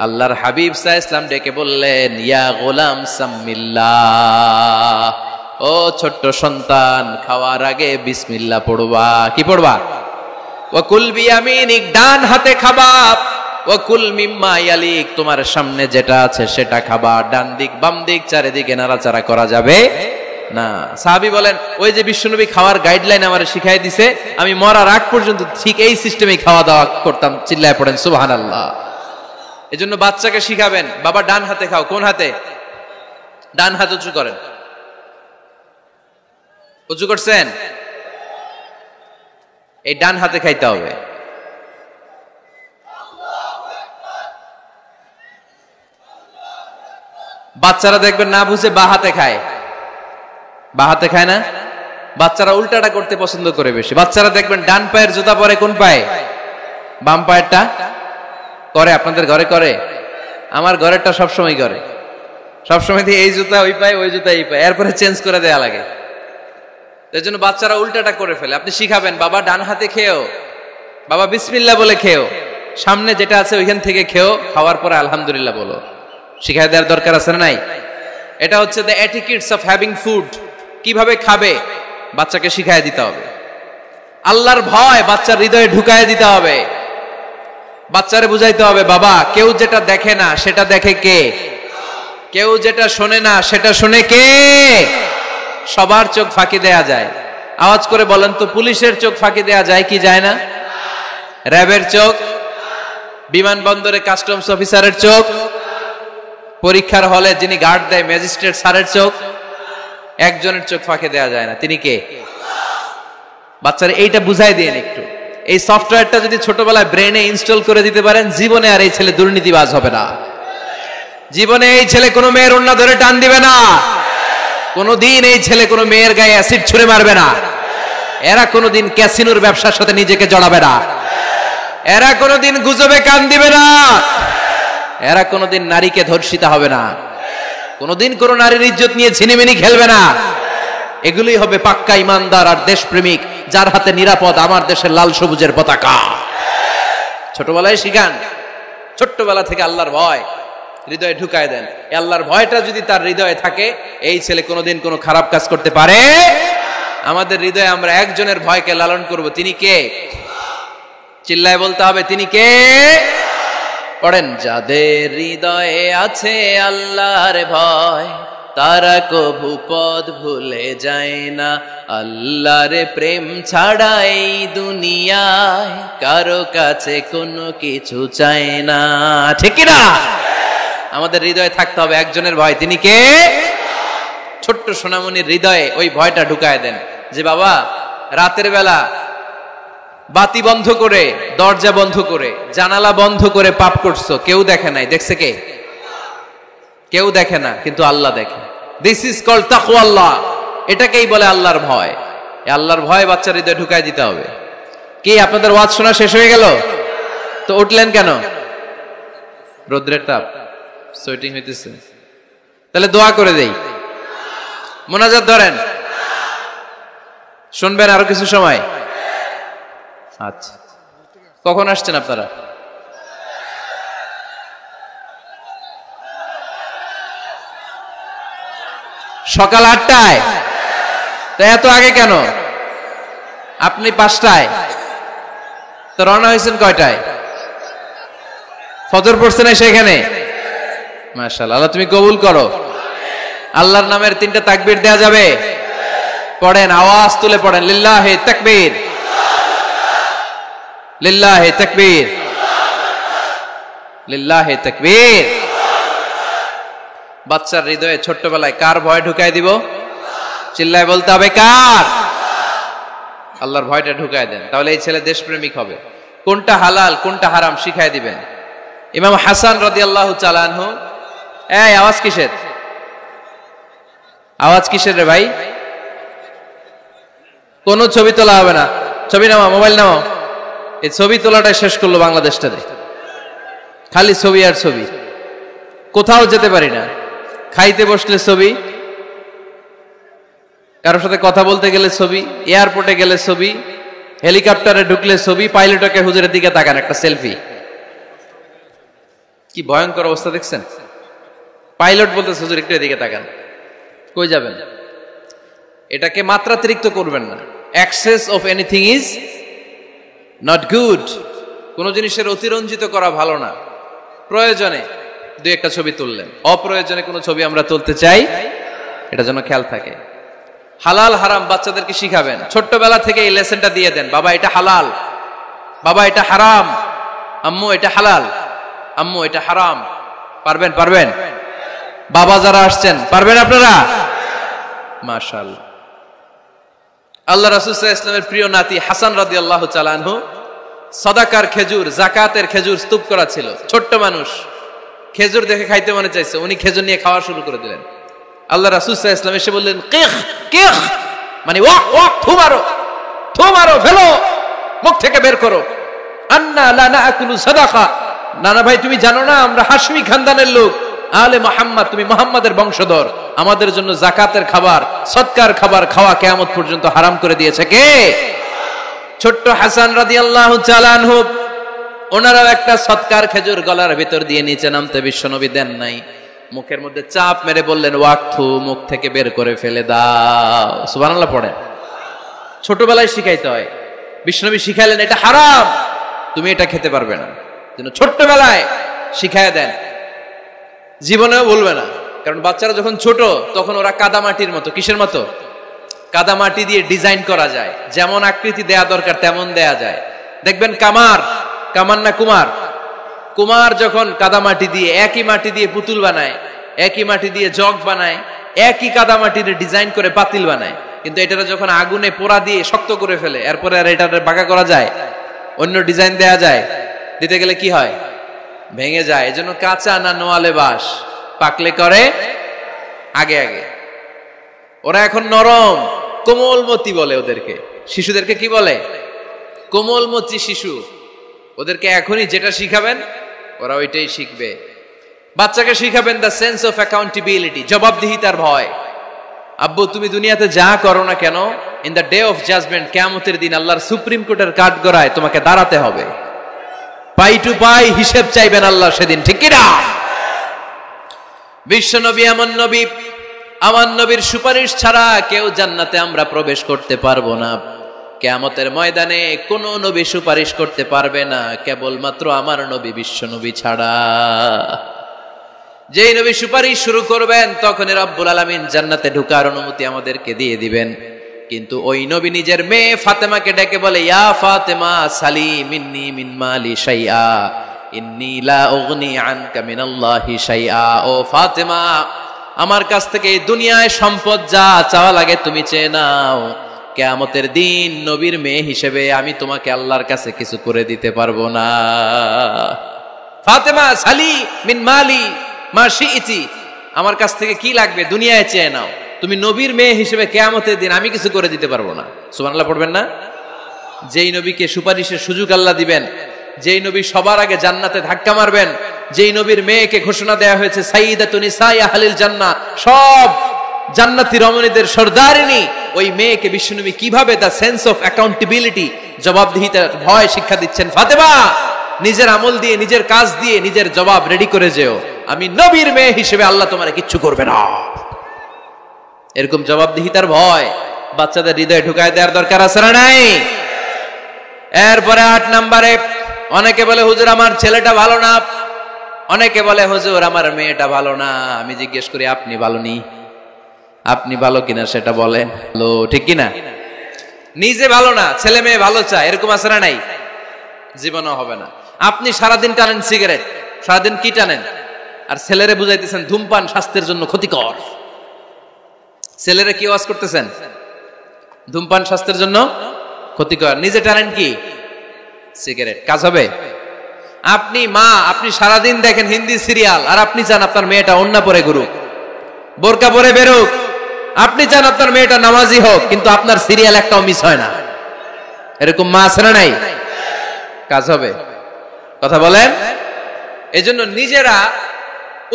A: আল্লাহর হাবিব সাল্লাল্লাহু আলাইহি ওয়াসাল্লাম ডেকে বললেন, ইয়া গোলাম সাম্মিল্লাহ, ও ছোট্ট সন্তান, খাওয়ার আগে বিসমিল্লাহ পড়বা। কি পড়বা? ওয়া কুল বিয়ামিনিক, ডান হাতে খাবা। ওয়া কুল মিম্মা ইয়ালিক, তোমার সামনে যেটা আছে সেটা খাবা। ডান দিক বাম দিক চারিদিকে নাড়াচাড়া করা যাবে না। সাহাবী বলেন, ওই যে বিশ্বনবী খাওয়ার গাইডলাইন আমারে শিখাই দিছে, আমি মরার আগ পর্যন্ত ঠিক এই সিস্টেমে খাওয়া দাওয়া করতাম। চিল্লায় পড়েন সুবহানাল্লাহ। এজন্য বাচ্চাকে শিখাবেন, বাবা ডান হাতে খাও। কোন হাতে? ডান হাত উঁচু করেন। উঁচু করছেন? এই ডান হাতে খাইতে হবে। বাচ্চারা দেখবেন না বুঝে বা হাতে খায়, বা হাতে খায় না। বাচ্চারা উল্টাটা করতে পছন্দ করে বেশি। বাচ্চারা দেখবেন ডান পায়ের জুতা পরে কোন পায়ে? বাম পায়েরটা করে। আপনাদের ঘরে করে? আমার ঘরেরটা সবসময় করে। সবসময় এই জুতা ওই পায়, ওই জুতা এই পায়, এরপরে চেঞ্জ করে দেয়া লাগে। এর জন্য বাচ্চারা উল্টাটা করে ফেলে। আপনি শিখাবেন, বাবা ডান হাতে খেও, বাবা বিসমিল্লাহ বলে খেও, সামনে যেটা আছে ওইখান থেকে খেও, খাওয়ার পরে আলহামদুলিল্লাহ বলো। শিখাই দেওয়ার দরকার আছে না নাই? এটা হচ্ছে the etiquettes of having food. কিভাবে খাবে বাচ্চাকে শিখাই দিতে হবে। আল্লাহর ভয় বাচ্চার হৃদয়ে ঢুকায় দিতে হবে। বাচ্চারে বুঝাইতে হবে, বাবা কেউ যেটা দেখে না সেটা দেখে কে, কেউ যেটা শোনে না সেটা শোনে কে। সবার চোখ ফাঁকি দেয়া যায়। আওয়াজ করে বলেন তো, পুলিশের চোখ ফাঁকি দেয়া যায় কি যায় না? র্যাবের চোখ, বিমানবন্দরে কাস্টমস অফিসারের চোখ, পরীক্ষার হলে যিনি গার্ড দেয় ম্যাজিস্ট্রেট স্যারের চোখ, একজনের চোখ ফাঁকি দেয়া যায় না। তিনি কে? বাচ্চারা এইটা বুঝাই দিয়েন একটু। এই সফটওয়্যারটা যদি ছোটবেলায় ব্রেনে ইনস্টল করে দিতে পারেন, জীবনে আর এই ছেলে দুর্নীতিবাজ হবে না। জীবনে এই ছেলে কোনো মেয়ের ওড়না ধরে টান দিবে না। কোনোদিন এই ছেলে কোনো মেয়ের গায়ে অ্যাসিড ছুঁড়ে মারবে না। এরা কোনোদিন ক্যাসিনোর ব্যবসার সাথে নিজেকে জড়াবে না। এরা কোনোদিন গুজবে কান দিবে না। এরা কোনোদিন নারীকে ধর্ষিতা হবে না। কোনোদিন কোনো নারীর ইজ্জত নিয়ে ছিনিমিনি খেলবে না। এগুলোই হবে পাক্কা ইমানদার আর দেশপ্রেমিক, যার হাতে নিরাপদ আমার দেশের লাল সবুজের পতাকা। ছোটবেলায় শিখান, ছোট্টবেলা থেকে আল্লাহর ভয় হৃদয়ে ঢুকায় দেন। এই আল্লাহর ভয়টা যদি তার হৃদয়ে থাকে, এই ছেলে কোনোদিন কোনো খারাপ কাজ করতে পারে। আমাদের হৃদয়ে আমরা একজনের ভয়কে লালন করব, তিনি কে? চিল্লায় বলতে হবে, তিনি কে? পড়েন, যাদের হৃদয়ে আছে আল্লাহর ভয়, তারা কভু পথ ভুলে যায় না। আল্লাহর প্রেম ছাড়া এই দুনিয়ায় কারো কাছে কোনো কিছু চায় না। ঠিক না? আমাদের হৃদয়ে থাকতে হবে একজনের ভয়, তিনি কে? ছোট্ট সোনামণির হৃদয়ে ওই ভয়টা ঢুকায় দেন যে বাবা রাতের বেলা বাতি বন্ধ করে, দরজা বন্ধ করে, জানালা বন্ধ করে পাপ করছো, কেউ দেখে নাই। দেখছে কে? কেউ দেখে না, কিন্তু আল্লাহ দেখে। দিস ইজ কল্ড তাকওয়াল্লাহ। এটাকেই বলে আল্লাহর ভয়। এই আল্লাহর ভয় বাচ্চার হৃদয়ে ঢুকায় দিতে হবে। কি আপনাদের ওয়াজ শোনা শেষ হয়ে গেল? তো উঠলেন কেন? রোদ্রের তাপ, সোয়েটিং হইতেছে। তাহলে দোয়া করে দেই, মোনাজাত ধরেন, শুনবেন আরো কিছু সময়। আচ্ছা, কখন আসছেন আপনারা? সকাল 8টায়। তো এত আগে কেন? আপনি 5টায়, তো রওনা হয়েছেন কয়টায়? ফজর পড়ছেন সেখানে? মাশাআল্লাহ, আল্লাহ তুমি কবুল করো। আল্লাহর নামের 3টা তাকবীর দেয়া যাবে? পড়েন, আওয়াজ তুলে পড়েন, লিল্লাহি তাকবীর, লিল্লাহি তাকবীর, লিল্লাহি তাকবীর। বাচ্চার হৃদয়ে ছোট্টবেলায় কার ভয় ঢুকায় দিব? চিল্লায় বলতে হবে, কার? আল্লাহর ভয়টা ঢুকায় দেন, তাহলে এই ছেলে দেশপ্রেমিক হবে। কোনটা হালাল কোনটা হারাম শিখায় দিবেন। ইমাম হাসান রাদিয়াল্লাহু তাআলা আনহু, এই আওয়াজ কিসের? আওয়াজ কিসের রে ভাই? কোন ছবি তোলা হবে না। ছবি নামাও, মোবাইল নামাও। এই ছবি তোলাটা শেষ করলো বাংলাদেশটাতে। খালি ছবি আর ছবি, কোথাও যেতে পারি না। খাইতে বসলে ছবি, কারোর সাথে কথা বলতে গেলে ছবি, এয়ারপোর্টে গেলে ছবি, হেলিকপ্টারে ঢুকলে ছবি, পাইলটকে হুজুরের দিকে তাকান, একটা সেলফি। কি ভয়ঙ্কর অবস্থা দেখছেন? পাইলট বলতেছে হুজুর একটু এদিকে তাকান। কই যাবেন? এটাকে মাত্রাতিরিক্ত করবেন না। Access of anything is not good. কোন জিনিসের অতিরঞ্জিত করা ভালো না। প্রয়োজনে 2-1টা ছবি তুললেন, অপ্রয়োজনে কোনো ছবি আমরা তুলতে চাই, এটা যেন খেয়াল থাকে। হালাল হারাম বাচ্চাদেরকে শিখাবেন, ছোট্টবেলা থেকে এই লেসনটা দিয়ে দেন। বাবা এটা হালাল, বাবা এটা হারাম, আম্মু এটা হালাল, আম্মু এটা হারাম। পারবেন? পারবেন? বাবা যারা আসছেন পারবেন আপনারা? মাশাআল্লাহ। আল্লাহ রাসূল সাল্লাল্লাহু আলাইহি ওয়াসাল্লামের প্রিয় নাতি হাসান রাদিয়াল্লাহু তাআলা আনহু সাদাকার খেজুর, যাকাতের খেজুর স্তূপ করা ছিল। ছোট্ট মানুষ, খেজুর দেখে খাইতে মনে চাইছে, উনি খেজুর নিয়ে খাওয়া শুরু করে দিলেন। আল্লাহ রাসূল সাল্লাল্লাহু আলাইহি ওয়াসাল্লাম এসে বললেন, কিখ কিখ, মানে ওয়াক ওয়াক, থু মারো, থু মারো, ফেলো, মুখ থেকে বের করো। আন্না লা নাকুলু সাদাকা। নানা ভাই তুমি জানো না আমরা হাশমি খানদানের লোক, আলে মুহাম্মদ, তুমি মুহাম্মাদের বংশধর, আমাদের জন্য যাকাতের খাবার, সদকার খাবার খাওয়া কিয়ামত পর্যন্ত হারাম করে দিয়েছে কে? ছোট্ট হাসান রাদিয়াল্লাহু তাআলা আনহু, ওনারাও একটা সদকার খেজুর গলার ভিতর দিয়ে নিচে নামতে বিশ্বনবী দেন নাই। মুখের মধ্যে চাপ মেরে বললেন, ওয়াক্থু, মুখ থেকে বের করে ফেলে দাও। সুবহানাল্লাহ পড়েন। ছোটবেলায় শিখাইতে হয়। বিশ্বনবী শিখাইলেন এটা হারাম, তুমি এটা খেতে পারবে না, যেন ছোট্টবেলায় শিখায় দেন, জীবনেও বলবে না। কারণ বাচ্চারা যখন ছোট তখন ওরা কাদামাটির মতো। কিসের মতো? কাদামাটি দিয়ে ডিজাইন করা যায়, যেমন আকৃতি দেয়া দরকার তেমন দেয়া যায়। দেখবেন কামার না কুমার যখন কাদামাটি দিয়ে, একই মাটি দিয়ে পুতুল বানায়, একই মাটি দিয়ে জগ বানায়, একই কাদামাটির ডিজাইন করে পাতিল বানায়, কিন্তু এটারে যখন আগুনে পোড়া দিয়ে শক্ত করে ফেলে, এরপরে আর এটারে বাঁকা করা যায়, অন্য ডিজাইন দেয়া যায়, দিতে গেলে কি হয়? ভেঙে যায়। এজন্য কাঁচা না নোয়ালে বাস, পাকলে করে আগে আগে। ওরা এখন নরম, কোমলমতি বলে ওদেরকে। শিশুদেরকে কি বলে? কোমলমতি শিশু। ওদেরকে এখনই যেটা শিখাবেন ওরা ওইটাই শিখবে। বাচ্চাকে শিখাবেন দ্য সেন্স অফ অ্যাকাউন্টেবিলিটি, জবাবদিহিতার ভয়। আব্বু, তুমি দুনিয়াতে যা করো না কেন, in the day of judgment, কিয়ামতের দিন আল্লাহর সুপ্রিম কোর্টের কাঠগড়ায় তোমাকে দাঁড়াতে হবে। পাই টু পাই হিসেব চাইবেন আল্লাহ সেদিন, ঠিক কি না? বিশ্ব নবী এমন নবী, আমার নবীর সুপারিশ ছাড়া কেউ জান্নাতে আমরা প্রবেশ করতে পারবো না। কিয়ামতের ময়দানে কোন নবী সুপারিশ করতে পারবে না, কেবলমাত্র আমার নবী বিশ্ব নবী ছাড়া। যেই নবী সুপারিশ শুরু করবেন তখনই রব্বুল আলামিন জান্নাতে ঢোকার অনুমতি আমাদেরকে দিয়ে দিবেন। কিন্তু ওই নবী নিজের মেয়ে ফাতেমাকে ডেকে বলে, ইয়া ফাতেমা সালি মিন্নি মিন মালি শাইআ ইন্নী লা উগনি আনকা মিনাল্লাহি শাইআ। ও ফাতেমা, আমার কাছ থেকে এই দুনিয়ায় সম্পদ যা চাওয়া লাগে তুমি চেয়ে নাও, কিয়ামতের দিন নবীর মেয়ে হিসেবে আমি তোমাকে আল্লাহর কাছে কিছু করে দিতে পারবো না। ফাতেমা সালি মিন মালি মা শিইতি, আমার কাছ থেকে কি লাগবে দুনিয়ায় চেয়ে নাও, তুমি নবীর মেয়ে হিসেবে কিয়ামতের দিন আমি কিছু করে দিতে পারবো না। সুবহানাল্লাহ পড়বেন না? যেই নবীকে সুপারিশের সুযোগ আল্লাহ দিবেন, যেই নবী সবার আগে জান্নাতে ধাক্কা মারবেন, যেই নবীর মেয়েকে ঘোষণা দেয়া হয়েছে সাইয়্যিদাতুন নিসাই আহলিল জান্নাহ, সব জান্নাতি রমণীদের সর্দারিনী, ওই মেয়েকে বিশ্বনবী কিভাবে দ্য সেন্স অফ অ্যাকাউন্টেবিলিটি, জবাবদিহিতার ভয় শিক্ষা দিচ্ছেন। ফাতেমা, নিজের আমল দিয়ে, নিজের কাজ দিয়ে নিজের জবাব রেডি করে যেও, আমি নবীর মেয়ে হিসেবে আল্লাহ তোমারে কিচ্ছু করবে না। এরকম জবাবদিহিতার ভয় বাচ্চাদের হৃদয়ে ঢুকায় দেওয়ার দরকার আছে না নাই? এরপরে 8 নম্বরে, অনেকে বলে হুজুর আমার ছেলেটা ভালো না, অনেকে বলে হুজুর আমার মেয়েটা ভালো না। আমি জিজ্ঞেস করি আপনি ভালো নি? আপনি ভালো কিনা সেটা বলেন, ঠিক কিনা? নিজে ভালো না, ছেলে মেয়ে ভালো চায়, এরকম আছে না নাই? জীবনও হবে না। আপনি সারাদিন টানেন সিগারেট, সারাদিন কি টানেন, আর ছেলেরে বুঝাইতেছেন ধূমপান স্বাস্থ্যের জন্য ক্ষতিকর। ছেলেরে কি ওয়াজ করতেছেন? ধূমপান স্বাস্থ্যের জন্য ক্ষতিকর। নিজে টানেন কি? সিগারেট। কাজ হবে? আপনি মা, আপনি সারাদিন দেখেন হিন্দি সিরিয়াল, আর আপনি চান আপনার মেয়েটা ওন্না পরে ঘুরুক, বোরকা পরে বেরোক। আপনি চান আপনার মেয়েটা নামাজি হোক, কিন্তু আপনার সিরিয়াল একটাও মিস হয় না। এরকম মা আছে না নাই? কাজ হবে? কথা বলেন। এজন্য নিজেরা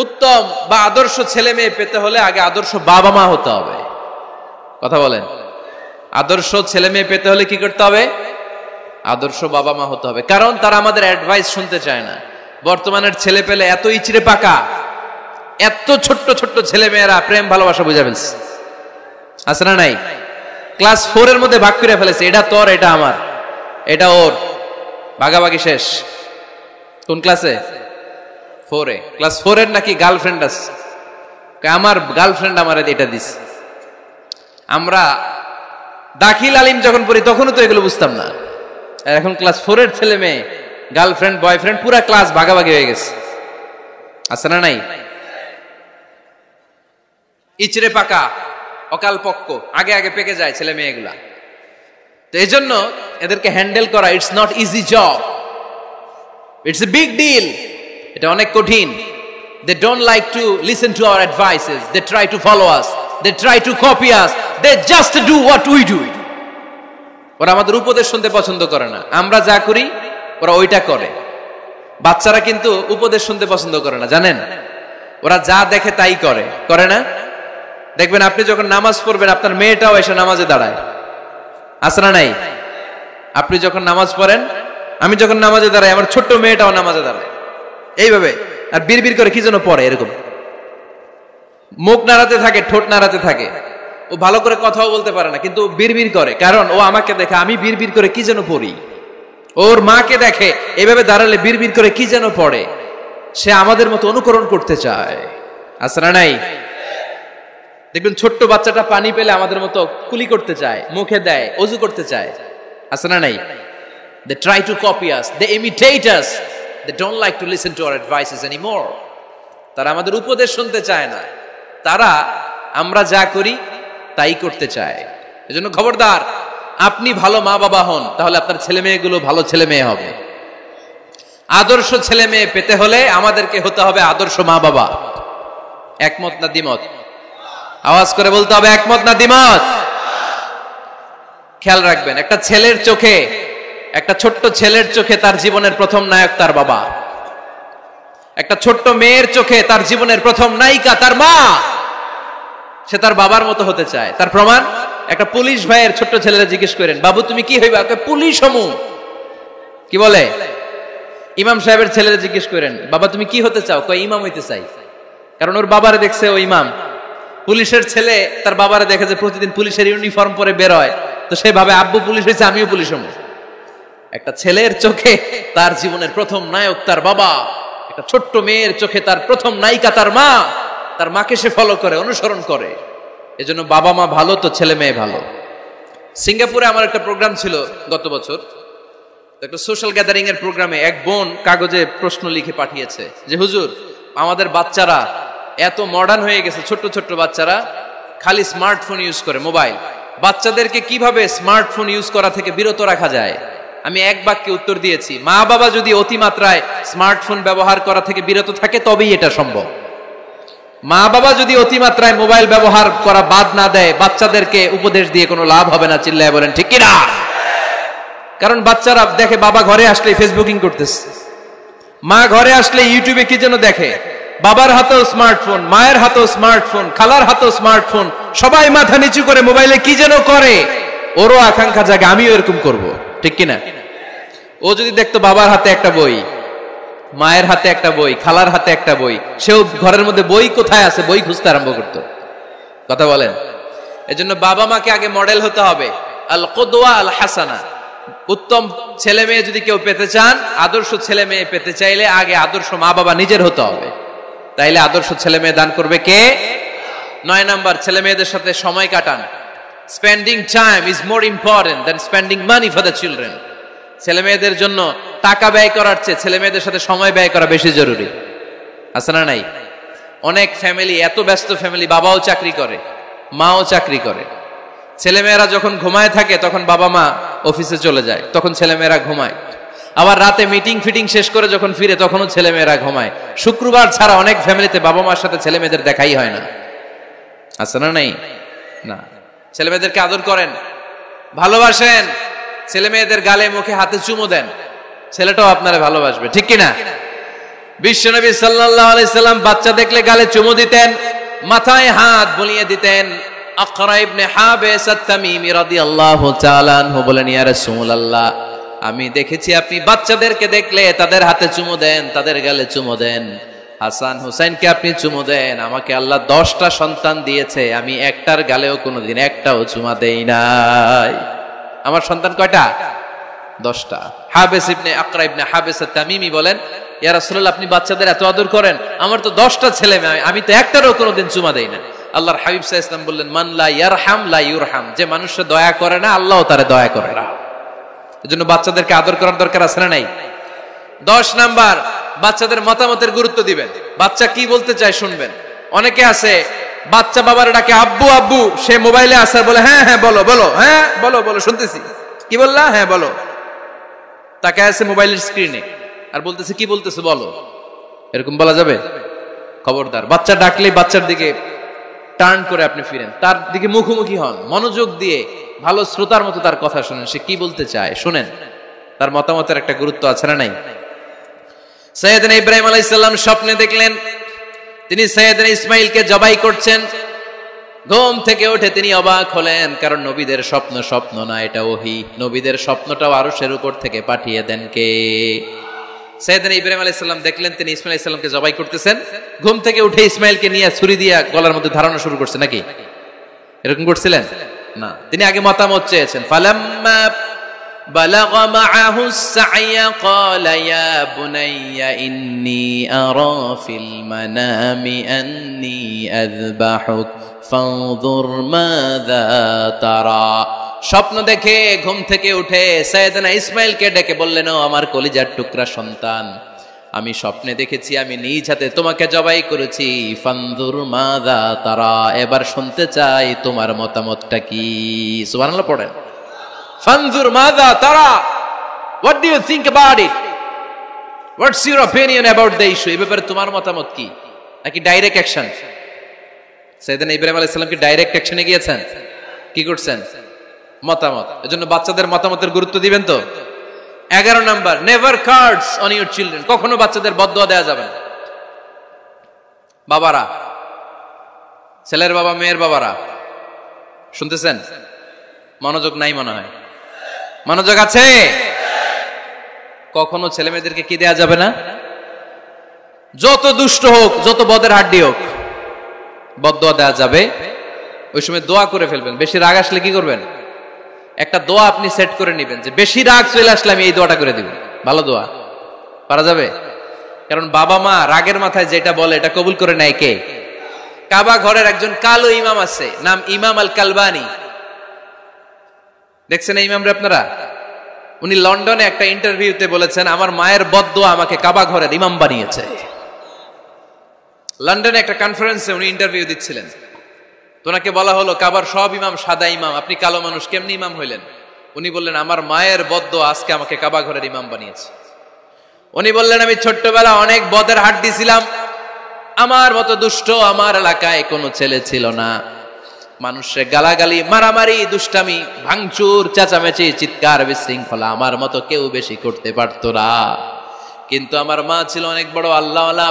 A: উত্তম বা আদর্শ ছেলে মেয়ে পেতে হলে আগে আদর্শ বাবা মা হতে হবে। কথা বলেন। আদর্শ ছেলে মেয়ে পেতে হলে কি করতে হবে? আদর্শ বাবা মা হতে হবে। কারণ তারা আমাদের অ্যাডভাইস শুনতে চায় না। বর্তমানের ছেলে পেলে এত ইচড়ে পাকা, এত ছোট্ট ছোট্ট ছেলে মেয়েরা প্রেম ভালোবাসা বুঝা ফেলছে, আছে না নাই? ক্লাস 4 এর মধ্যে ভাগ করে ফেলেছে, এটা তোর, এটা আমার, এটা ওর, ভাগাভাগি শেষ। কোন ক্লাসে? 4 এ। ক্লাস 4 এর নাকি গার্লফ্রেন্ড আছে, আমার গার্লফ্রেন্ড আমার এটা দিস। আমরা দাখিল আলিম যখন পড়ি তখনও তো এগুলো বুঝতাম না। এখন ক্লাস 4 এর ছেলে মেয়ে গার্লফ্রেন্ড বয়ফ্রেন্ড পুরা ক্লাস ভাগাভাগি হয়ে গেছে, আছে না নাই? ইচড়ে পাকা, অকাল পক্ক, আগে আগে পেকে যায় ছেলে মেয়েগুলা। তো এই জন্য এদেরকে হ্যান্ডেল করা it's not easy job, it's a big deal. এটা অনেক কঠিন। They don't like to listen to our advices, they try to follow us, they try to copy us, they just do what we do. ওরা আমাদের উপদেশ শুনতে পছন্দ করে না, আমরা যা করি ওরা ওইটা করে। বাচ্চারা কিন্তু উপদেশ শুনতে পছন্দ করে না, জানেন? ওরা যা দেখে তাই করে, করে না? দেখবেন আপনি যখন নামাজ পড়বেন আপনার মেয়েটাও এসে নামাজে দাঁড়ায়, আছে না নাই? আপনি যখন নামাজ পড়েন, আমি যখন নামাজে দাঁড়াই, আমার ছোট্ট মেয়েটাও নামাজে দাঁড়ায় এইভাবে, আর বিড়বিড় করে কি যেন পড়ে, এরকম মুখ নাড়াতে থাকে, ঠোঁট নাড়াতে থাকে। ও ভালো করে কথাও বলতে পারে না, কিন্তু বিড়বিড় করে, কারণ ও আমাকে দেখে আমি বিড়বিড় করে কি যেন পড়ি। ওর মাকে দেখে এভাবে দাঁড়ালে বিড়বিড় করে কি যেন পড়ে। সে আমাদের মতো অনুকরণ করতে চায়, আছে না নাই? দেখবেন ছোট্ট বাচ্চাটা পানি পেলে আমাদের মতো কুলি করতে চায়, মুখে দেয়, ওযু করতে চায়, আছে না নাই? They try to copy us, they imitate us, they don't like to listen to our advices anymore. তারা আমাদের উপদেশ শুনতে চায় না, তারা আমরা যা করি তাই করতে চায়। এজন্য খবরদার, আপনি ভালো মা বাবা হন, তাহলে আপনার ছেলে মেয়েগুলো ভালো ছেলে মেয়ে হবে। আদর্শ ছেলে মেয়ে পেতে হলে আমাদেরকে হতে হবে আদর্শ মা বাবা। একমত না দ্বিমত? আওয়াজ করে বলতে হবে একমত না দ্বিমত। খেয়াল রাখবেন, একটা ছেলের চোখে, একটা ছোট্ট ছেলের চোখে তার জীবনের প্রথম নায়ক তার বাবা। একটা ছোট্ট মেয়ের চোখে তার জীবনের প্রথম নায়িকা তার মা। সে তার বাবার মতো হতে চায়। তার প্রমাণ, একটা পুলিশ ভাইয়ের ছোট্ট ছেলেরা জিজ্ঞেস করেন, বাবু তুমি কি হইবা? পুলিশ হমু। কি বলে? ইমাম সাহেবের ছেলেরা জিজ্ঞেস করেন, বাবা তুমি কি হতে চাও? কয় ইমাম হইতে চাই। কারণ ওর বাবারে দেখছে ও ইমাম। পুলিশের ছেলে তার বাবারে দেখে যে প্রতিদিন পুলিশের ইউনিফর্ম পরে বের হয়, তো সে ভাবে আব্বু পুলিশ হয়েছে, আমিও পুলিশ হমু। একটা ছেলের চোখে তার জীবনের প্রথম নায়ক তার বাবা, একটা ছোট্ট মেয়ের চোখে তার প্রথম নায়িকা তার মা। তার মাকে সে ফলো করে, অনুসরণ করে। এজন্য বাবা মা ভালো তো ছেলে মেয়ে ভালো। সিঙ্গাপুরে আমার একটা প্রোগ্রাম ছিল গত বছর, একটা সোশ্যাল গ্যাদারিং এর প্রোগ্রামে এক বোন কাগজে প্রশ্ন লিখে পাঠিয়েছে যে হুজুর, আমাদের বাচ্চারা এত মডার্ন হয়ে গেছে, ছোট্ট ছোট্ট বাচ্চারা খালি স্মার্টফোন ইউজ করে, মোবাইল। বাচ্চাদেরকে কিভাবে স্মার্টফোন ইউজ করা থেকে বিরত রাখা যায়? আমি এক বাক্যে উত্তর দিয়েছি, মা বাবা যদি অতিমাত্রায় স্মার্টফোন ব্যবহার করা থেকে বিরত থাকে তবেই এটা সম্ভব। মা বাবা যদি অতিমাত্রায় মোবাইল ব্যবহার করা বাদ না দেয়, বাচ্চাদেরকে উপদেশ দিয়ে কোনো লাভ হবে না। চিল্লায় বলেন ঠিক কিনা? কারণ বাচ্চারা দেখে বাবা ঘরে আসলে ফেসবুকিং করতেছে, মা ঘরে আসলে ইউটিউবে কি যেন দেখে, বাবার হাতেও স্মার্টফোন, মায়ের হাতেও স্মার্টফোন, খালার হাতেও স্মার্টফোন, সবাই মাথা নিচু করে মোবাইলে কি যেন করে। ওরও আকাঙ্ক্ষা জাগে আমিও এরকম করব, ঠিক কিনা? ও যদি দেখতো বাবার হাতে একটা বই, মায়ের হাতে একটা বই, খালার হাতে একটা বই, সেও ঘরের মধ্যে বই কোথায় আছে বই খুঁজতে আরম্ভ করতো। কথা বলেন? এজন্য বাবা মাকে আগে মডেল হতে হবে, আল কুদওয়া আল হাসানা। উত্তম ছেলে মেয়ে যদি কেউ পেতে চান, আদর্শ ছেলে মেয়ে পেতে চাইলে আগে আদর্শ মা বাবা নিজের হতে হবে। তাইলে আদর্শ ছেলে মেয়ে দান করবে কে? 9 নাম্বার, ছেলে মেয়েদের সাথে সময় কাটান। Spending time is more important than spending money for the children. ছেলে মেয়েদের জন্য টাকা ব্যয় করার চেয়ে ছেলে মেয়েদের সাথে সময় ব্যয় করা বেশি জরুরি, আছে না নাই? অনেক ফ্যামিলি, এত ব্যস্ত ফ্যামিলি, বাবাও চাকরি করে, মাও চাকরি করে। ছেলেমেয়েরা যখন ঘুমায় থাকে তখন বাবা মা অফিসে চলে যায়, তখন ছেলেমেয়েরা ঘুমায়। আবার রাতে মিটিং ফিটিং শেষ করে যখন ফিরে তখনও ছেলেমেয়েরা ঘুমায়। শুক্রবার ছাড়া অনেক ফ্যামিলিতে বাবা মার সাথে ছেলে মেয়েদের দেখাই হয় না, আছে না নাই? না। ছেলে মেয়েদেরকে আদর করেন, ভালোবাসেন, ছেলে মেয়েদের গালে মুখে হাতে চুমো দেন, ছেলেটাও আপনারা ভালোবাসবে, ঠিক কিনা? বিশ্বনবী সাল্লাল্লাহু আলাইহি সাল্লাম বাচ্চা দেখলে গালে চুমো দিতেন, মাথায় হাত বুলিয়ে দিতেন। আকরা ইবনে হাবিস আত-তামিমি রাদিয়াল্লাহু তাআলা আনহু বলেন, ইয়া রাসূলুল্লাহ, আমি দেখেছি আপনি বাচ্চাদেরকে দেখলে তাদের হাতে চুমো দেন, তাদের গালে চুমো দেন। হাসান হুসাইনকে আপনি চুমো দেন। আমাকে আল্লাহ 10টা সন্তান দিয়েছে, আমি একটার গালেও কোনোদিন একটাও চুমা দেই নাই। আমার সন্তান কয়টা? 10টা। হাবিস ইবনে আকরা ইবনে হাবিস আত-তামিমি বলেন, ইয়া রাসূলুল্লাহ, আপনি বাচ্চাদের এত আদর করেন, আমার তো 10টা ছেলে মেয়ে, আমি তো একটারও কোনোদিন চুমা দেই না। আল্লাহর হাবিব সাল্লাল্লাহু আলাইহি ওয়াসাল্লাম বললেন, মান লা ইয়ারহাম লা ইউরহাম। যে মানুষে দয়া করে না, আল্লাহও তারে দয়া করে না। এজন্য বাচ্চাদেরকে আদর করার দরকার আছে না নাই? 10 নাম্বার, বাচ্চাদের মতামতের গুরুত্ব দিবেন। বাচ্চা কি বলতে চায় শুনবেন। অনেকে আছে বাচ্চা বাবার ডাকে আব্বু আব্বু, সে মোবাইলে আসার বলে হ্যাঁ হ্যাঁ বলো বলো, হ্যাঁ বলো বলো শুনতেছি, কি বললা, হ্যাঁ বলো। তাকে আছে মোবাইলের স্ক্রিনে আর বলতেছে কি বলতেছে বলো। এরকম বলা যাবে? খবরদার। বাচ্চা ডাকলে বাচ্চার দিকে টার্ন করে আপনি ফিরেন, তার দিকে মুখোমুখি হন, মনোযোগ দিয়ে ভালো শ্রোতার মতো তার কথা শুনেন, সে কি বলতে চায় শুনেন। তার মতামতের একটা গুরুত্ব আছে না নাই? সাইয়েদনা ইব্রাহিম আলাইহিস সালাম স্বপ্নে দেখলেন তিনি সাইয়েদনা ইসমাইলকে জবাই করছেন। ঘুম থেকে উঠে তিনি অবাক হলেন, কারণ নবীদের স্বপ্ন স্বপ্ন না, এটা ওহী। নবীদের স্বপ্নটাও আরশের উপর থেকে পাঠিয়ে দেন কে? সাইয়েদনা ইব্রাহিম আলাইহিস সালাম দেখলেন তিনি ইসমাইল আলাইহিস সালামকে জবাই করতেছেন। ঘুম থেকে উঠে ইসমাইলকে নিয়ে ছুরি দিয়ে গলার মধ্যে ধারণা শুরু করছে নাকি? এরকম করছিলেন না, তিনি আগে মতামত চেয়েছেন। ফালাম্মা বালাগা মাআহুস সা'য়া ক্বালা ইয়া বুনাইয়া ইন্নী আরা ফিল মানামি আন্নী আযবাহুক ফানজুর মাযা তারা। স্বপ্ন দেখে ঘুম থেকে উঠে সাইয়েদনা ইসমাইলকে ডেকে বললেন, ও আমার কলিজার টুকরা সন্তান, আমি স্বপ্নে দেখেছি আমি নিজ হাতে তোমাকে জবাই করেছি। ফানজুর মাযা তারা, এবার শুনতে চাই তোমার মতামতটা কি? সুবহানাল্লাহ পড়েন। ফানজুর মাযা তারা, what do you think about it? What's your opinion about the issue? এই ব্যাপারে তোমার মতামত কি? নাকি ডাইরেক্ট অ্যাকশন? সাইয়েদনা ইব্রাহিম আলাইহিস সালাম কি ডাইরেক্ট অ্যাকশনে গিয়েছেন? কি করছেন? মতামত। এজন্য বাচ্চাদের মতামতের গুরুত্ব দিবেন তো। 11 number, never cards on your children. কখনো বাচ্চাদের বদদোয়া দেওয়া যাবে না। বাবারা, ছেলের বাবা মেয়ের বাবারা, শুনতেছেন? মনোযোগ নাই মনে হয়। মনোযোগ আছে? কখনো ছেলে মেয়েদেরকে কি দেয়া যাবে না? যত দুষ্ট হোক, যত বদের হাড্ডি হোক, বদদোয়া দেওয়া যাবে। ওই সময় দোয়া করে ফেলবেন। বেশি রাগ আসলে কি করবেন? একটা দোয়া আপনি সেট করে নেবেন যে বেশি রাগ চলে আসলে আমি এই দোয়াটা করে দিব। ভালো দোয়া পারা যাবে? কারণ বাবা মা রাগের মাথায় যেটা বলে এটা কবুল করে নেয় কে? কাবা ঘরের একজন কালো ইমাম আছে, নাম ইমাম আল কালবানি। দেখছেন এই ইমামরে আপনারা? উনি লন্ডনে একটা ইন্টারভিউতে বলেছেন, আমার মায়ের বদদোয়া আমাকে কাবা ঘরের ইমাম বানিয়েছে। লন্ডনে একটা কনফারেন্সে উনি ইন্টারভিউ দিচ্ছিলেন। ওনাকে বলা হলো, কাবার সব ইমাম সাদা ইমাম, আপনি কালো মানুষ, কেমনি ইমাম হইলেন? উনি বললেন, আমার মায়ের বদদোয়া আজকে আমাকে কাবা ঘরের ইমাম বানিয়েছে। উনি বললেন, আমি ছোট্টবেলা অনেক বদের হাড্ডি ছিলাম, আমার মতো দুষ্ট আমার এলাকায় কোনো ছেলে ছিল না। মানুষের গালাগালি, মারামারি, দুষ্টামি, ভাঙচুর, চেঁচামেচি, চিৎকার, বিশৃঙ্খলা আমার মতো কেউ বেশি করতে পারতো না। কিন্তু আমার মা ছিল অনেক বড় আল্লাহওয়ালা।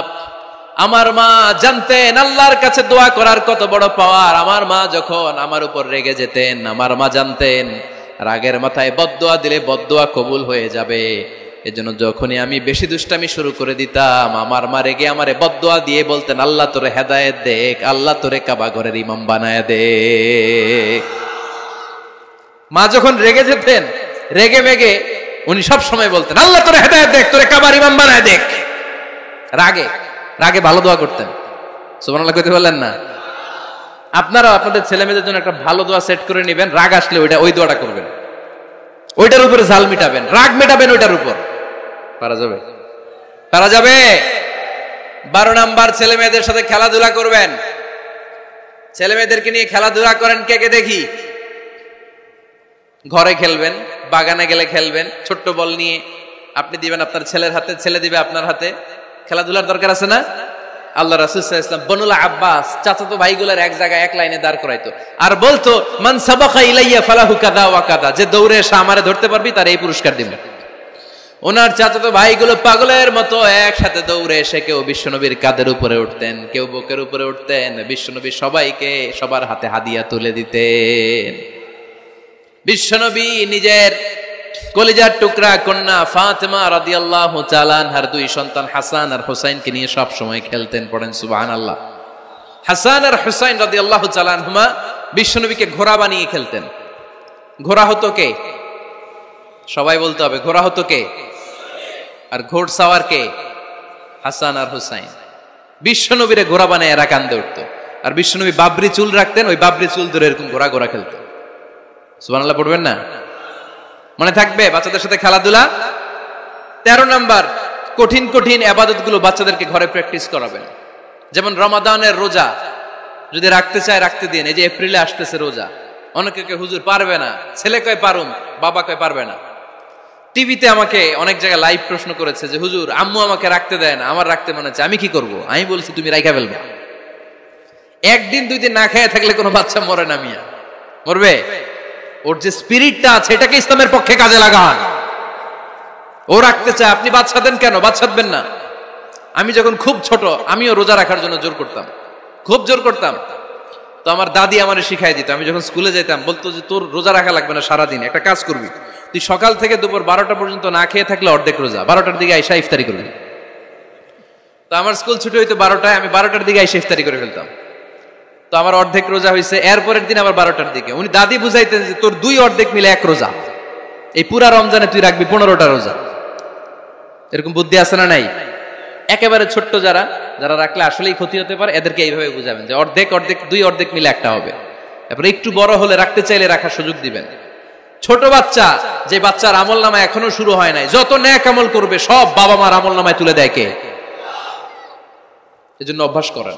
A: আমার মা জানতেন আল্লাহর কাছে দোয়া করার কত বড় পাওয়ার। আমার মা যখন আমার উপর রেগে যেতেন, আমার মা জানতেন রাগের মাথায় বদদোয়া দিলে বদদোয়া কবুল হয়ে যাবে। এজন্য যখনই আমি বেশি দুষ্টামি শুরু করে দিতাম, আমার মা রেগে আমারে বদদোয়া দিয়ে বলতেন, আল্লাহ তোরে হেদায়েত দেখ, আল্লাহ তোরে কাবা ঘরের ইমাম বানায় দে। মা যখন রেগে যেতেন, রেগে মেগে উনি সব সময় বলতেন, আল্লাহ তোরে হেদায়েত দেখ, তোরে কাবার ইমাম বানায় দেখ। রাগে রাগে ভালো দোয়া করতেন। সুবহানাল্লাহ কইতে বললেন না? আপনারা আপনাদের ছেলে মেয়েদের জন্য একটা ভালো দোয়া সেট করে নেবেন। রাগ আসলে ওই দোয়াটা করবেন, ওইটার উপরে ঝাল মিটাবেন, রাগ মেটাবেন ওইটার উপর। পারা যাবে? পারা যাবে? 12 নাম্বার, ছেলে মেয়েদের সাথে খেলাধুলা করবেন। ছেলে মেয়েদেরকে নিয়ে খেলাধুলা করেন কে কে দেখি? ঘরে খেলবেন, বাগানে গেলে খেলবেন। ছোট্ট বল নিয়ে আপনি দিবেন আপনার ছেলের হাতে, ছেলে দিবে আপনার হাতে। খেলাধুলার দরকার আছে না? আল্লাহ রাসূল সাল্লাল্লাহু আলাইহি ওয়াসাল্লাম বনুল আব্বাস চাচাতো ভাইগুলোর এক জায়গায় এক লাইনে দাঁড় করাইতো, আর বলতো, মান সাবাকা ইলাইয়া ফালাহু কাদা ওয়া কাদা, যে দৌড়ে এসে আমারে ধরতে পারবি তার এই পুরস্কার দিব। ওনার চাচাতো ভাইগুলো পাগলের মতো একসাথে দৌড়ে এসে কেউ বিশ্বনবীর কাঁধের উপরে উঠতেন, কেউ বুকের উপরে উঠতেন। বিশ্বনবী সবাইকে সবার হাতে হাদিয়া তুলে দিতেন। বিশ্বনবী নিজের কলিজার টুকরা কন্যা ফাতেমা রাদিয়াল্লাহু তাআলা আনহার 2 সন্তান হাসান আর হুসাইনকে নিয়ে সব সময় খেলতেন। পড়েন সুবহানাল্লাহ। হাসান আর হুসাইন রাদিয়াল্লাহু তাআলা আনহুমা বিশ্বনবীকে ঘোড়া বানিয়ে খেলতেন। ঘোড়া হতো কে? সবাই বলতে হবে, ঘোড়া হতো কে? আর ঘোড়সাওয়ার কে? হাসান আর হুসাইন। বিশ্বনবীরে ঘোড়া বানিয়ে এরা কান্দে উঠতো। আর বিশ্বনবী বাবরি চুল রাখতেন, ওই বাবরি চুল ধরে এরকম ঘোড়া ঘোড়া খেলতেন। সুবহানাল্লাহ পড়বেন না? মনে থাকবে বাচ্চাদের সাথে খেলাধুলা। 13 নাম্বার, কঠিন কঠিন ইবাদতগুলো বাচ্চাদেরকে ঘরে প্র্যাকটিস করাবেন। যেমন রমাদানের রোজা যদি রাখতে চায় রাখতে দিন। এই যে এপ্রিলে আসতেছে রোজা, অনেকে হুজুর পারবে না, ছেলে কয় পারুম, বাবা কয় পারবে না। টিভিতে আমাকে অনেক জায়গায় লাইভ প্রশ্ন করেছে যে হুজুর আম্মু আমাকে রাখতে দেয় না, আমার রাখতে মনে হচ্ছে, আমি কি করব? আমি বলছি তুমি রাইখা ফেলবে। একদিন 2 দিন না খেয়ে থাকলে কোনো বাচ্চা মরে না মিয়া, মরবে? ওর যে স্পিরিটটা আছে এটাকে ইসলামের পক্ষে কাজে লাগান। ও রাখতে চায়, আপনি বাচ্চা দেন কেন? বাচ্চা দেবেন না। আমি যখন খুব ছোট আমিও রোজা রাখার জন্য জোর করতাম, খুব জোর করতাম। তো আমার দাদি আমারে শিখাই দিত। আমি যখন স্কুলে যেতাম বলতো যে তোর রোজা রাখা লাগবে না, সারাদিন একটা কাজ করবি, তুই সকাল থেকে দুপুর 12টা পর্যন্ত না খেয়ে থাকলে অর্ধেক রোজা, 12টার দিকে আইসা ইফতারি করবি। তো আমার স্কুল ছুটি হইতো 12টায়, আমি 12টার দিকে আইসা ইফতারি করে ফেলতাম। তো আমার অর্ধেক রোজা হয়েছে। এরপরের দিন আবার 12টার দিকে উনি দাদি বুঝাইতেন যে তোর 2 অর্ধেক মিলে 1 রোজা, এই পুরা রমজানে তুই রাখবি 15টা রোজা। এরকম বুদ্ধি আছে না নাই? একেবারে ছোট্ট যারা যারা রাখলে আসলেই ক্ষতি হতে পারে, এদেরকে এইভাবে বুঝাবেন যে অর্ধেক অর্ধেক 2 অর্ধেক মিলে একটা হবে। এরপরে একটু বড় হলে রাখতে চাইলে রাখার সুযোগ দিবেন। ছোট বাচ্চা, যে বাচ্চার আমল নামা এখনো শুরু হয় নাই, যত ন্যাক আমল করবে সব বাবা মার আমল নামায় তুলে দেয় কে? এজন্য অভ্যাস করেন।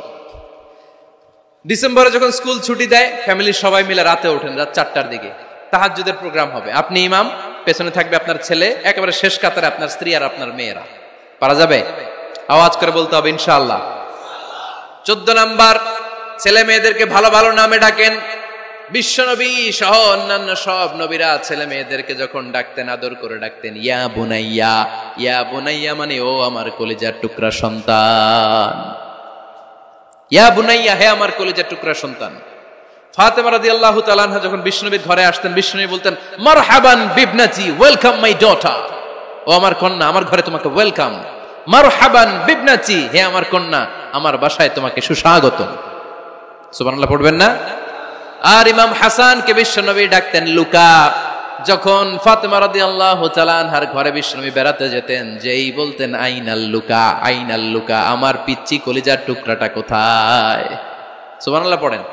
A: ডিসেম্বরে যখন স্কুল ছুটি দেয়, ফ্যামিলির সবাই মিলে রাতে ওঠেন, রাত 4টার দিকে তাহাজ্জুদের প্রোগ্রাম হবে। আপনি ইমাম, পেছনে থাকবে আপনার ছেলে, একেবারে শেষ কাতারে আপনার স্ত্রী আর আপনার মেয়েরা। পারা যাবে? আওয়াজ করে বলতে হবে ইনশাআল্লাহ। 14 নাম্বার, ছেলে মেয়েদেরকে ভালো ভালো নামে ডাকেন। বিশ্বনবী সহ অন্যান্য সব নবীরা ছেলে মেয়েদেরকে যখন ডাকতেন আদর করে ডাকতেন ইয়া বুনাইয়া। ইয়া বুনাইয়া মানে ও আমার কলিজার টুকরা সন্তান। ইয়া বুনাইয়া, হে আমার কলিজার টুকরা সন্তান। ফাতেমা রাদিয়াল্লাহু তাআলা আনহা যখন বিশ্বনবীর ঘরে আসতেন, বিশ্বনবী বলতেন মারহাবান বিবনাতি, ওয়েলকাম মাই ডটার। ও আমার কন্যা, আমার ঘরে তোমাকে ওয়েলকাম। মারহাবান বিবনাতি, হে আমার কন্যা, আমার বাসায় তোমাকে সুস্বাগতম। সুবহানাল্লাহ পড়বেন না? আর ইমাম হাসানকে বিশ্বনবী ডাকতেন লুকা। যখন ফাতেমা রাদিয়াল্লাহু তাআলা আনহার ঘরে বিশ্বনবী বেড়াতে যেতেন, যেই বলতেন আইনাল লুকা, আইনাল লুকা, আমার পিচ্চি কলিজার টুকরাটা কোথায়? সুবহানাল্লাহ পড়েন।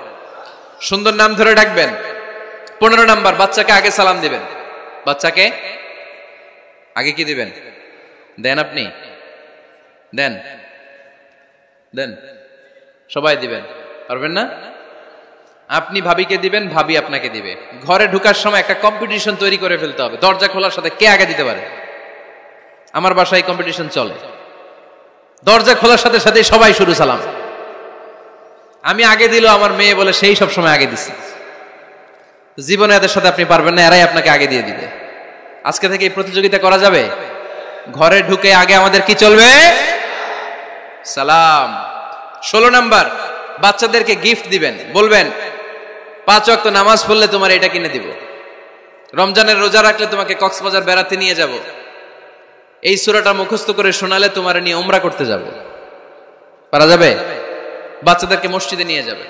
A: সুন্দর নাম ধরে ডাকবেন। 15 নাম্বার, বাচ্চাকে আগে সালাম দিবেন। বাচ্চাকে আগে কি দিবেন? দেন আপনি? দেন দেন, সবাই দিবেন, পারবেন না? আপনি ভাবিকে দিবেন, ভাবি আপনাকে দিবে। ঘরে ঢোকার সময় একটা কম্পিটিশন তৈরি করে ফেলতে হবে, দরজা খোলার সাথে কে আগে দিতে পারে। আমার বাসায় কম্পিটিশন চলে, দরজা খোলার সাথে সাথে সবাই শুরু সালাম। আমি আগে দিল আমার মেয়ে বলে সেই সব সময় আগে দিচ্ছে। জীবনে এদের সাথে আপনি পারবেন না, এরাই আপনাকে আগে দিয়ে দিবে। আজকে থেকে এই প্রতিযোগিতা করা যাবে। ঘরে ঢুকে আগে আমাদের কি চলবে? সালাম। 16 নাম্বার, বাচ্চাদেরকে গিফট দিবেন। বলবেন 5 ওয়াক্ত নামাজ পড়লে তোমার এটা কিনে দিব, রমজানের রোজা রাখলে তোমাকে কক্সবাজার বেড়াতে নিয়ে যাব, এই সূরাটা মুখস্থ করে শোনালে তোমার নিয়ে উমরা করতে যাব। পারা যাবে? বাচ্চাদেরকে মসজিদে নিয়ে যাবে।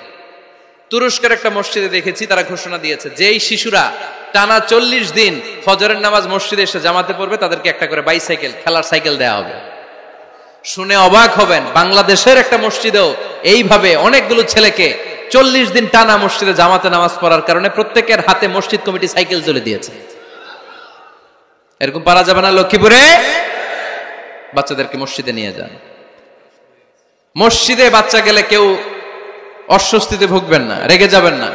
A: তুরস্কের একটা মসজিদে দেখেছি, তারা ঘোষণা দিয়েছে যেই শিশুরা টানা 40 দিন ফজরের নামাজ মসজিদে এসে জামাতে পড়বে, তাদেরকে একটা করে বাইসাইকেল, খেলার সাইকেল দেওয়া হবে। শুনে অবাক হবেন, বাংলাদেশের একটা মসজিদেও এইভাবে অনেকগুলো ছেলেকে 40 দিন টানা মসজিদে জামাতে নামাজ পড়ার কারণে প্রত্যেকের হাতে মসজিদ কমিটি সাইকেল তুলে দিয়েছে। এরকম পারা যাবে না? লক্ষ্মীপুরে বাচ্চাদেরকে মসজিদে নিয়ে যান। মসজিদে বাচ্চা গেলে কেউ অস্বস্তিতে ভুগবেন না, রেগে যাবেন না,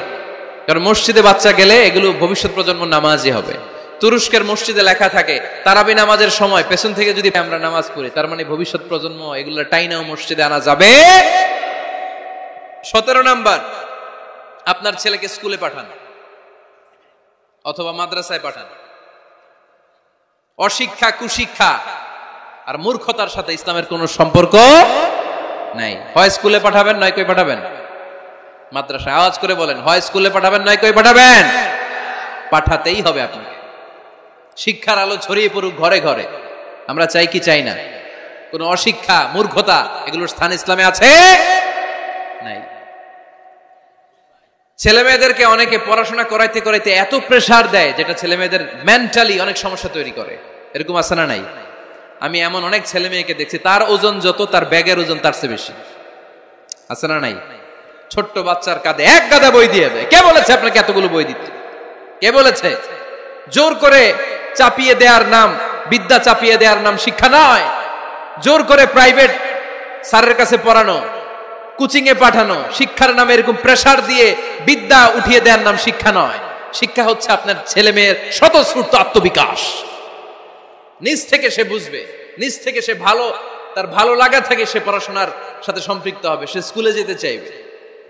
A: কারণ মসজিদে বাচ্চা গেলে এগুলো ভবিষ্যৎ প্রজন্ম নামাজি হবে। তুরস্কের মসজিদে লেখা থাকে তারাবি নামাজের সময় পেছন থেকে যদি আমরা নামাজ পড়ি, তার মানে ভবিষ্যৎ প্রজন্ম এগুলো টাইনাও মসজিদে আনা যাবে। 17 নাম্বার, আপনার ছেলেকে স্কুলে পাঠান অথবা মাদ্রাসায় পাঠান। অশিক্ষা, কুশিক্ষা আর মূর্খতার সাথে ইসলামের কোনো সম্পর্ক নাই। হয় স্কুলে পাঠাবেন, নয় কই পাঠাবেন মাদ্রাসায়। আওয়াজ করে বলেন, হয় স্কুলে পাঠাবেন, নয় কই পাঠাবেন। পাঠাতেই হবে আপনাকে। শিক্ষার আলো ছড়িয়ে পড়ুক ঘরে ঘরে, আমরা চাই কি চাই না? কোন অশিক্ষা, মূর্খতা এগুলোর স্থান ইসলামে আছে? নাই। ছেলে মেয়েদেরকে অনেকে পড়াশোনা করাইতে করাইতে এত প্রেসার দেয়, যেটা ছেলে মেয়েদের মেন্টালি অনেক সমস্যা তৈরি করে। এরকম আছে না নাই? আমি এমন অনেক ছেলে মেয়েকে দেখছি, তার ওজন যত, তার ব্যাগের ওজন তার চেয়ে বেশি। আছে না নাই? ছোট্ট বাচ্চার কাঁধে 1 গাদা বই দিয়ে দেয়। কে বলেছে আপনাকে এতগুলো বই দিতে? কে বলেছে? জোর করে চাপিয়ে দেওয়ার নাম, বিদ্যা চাপিয়ে দেওয়ার নাম শিক্ষা নয়। জোর করে প্রাইভেট স্যারের কাছে পড়ানো, কোচিং এ পাঠানো, শিক্ষার নামে এরকম প্রেসার দিয়ে বিদ্যা উঠিয়ে দেওয়ার নাম শিক্ষা নয়। শিক্ষা হচ্ছে আপনার ছেলে মেয়ের স্বতঃস্ফূর্ত আত্মবিকাশ। নিজ থেকে সে বুঝবে, নিজ থেকে সে তার ভালো লাগা থেকে সে পড়াশোনার সাথে সম্পৃক্ত হবে, সে স্কুলে যেতে চাইবে।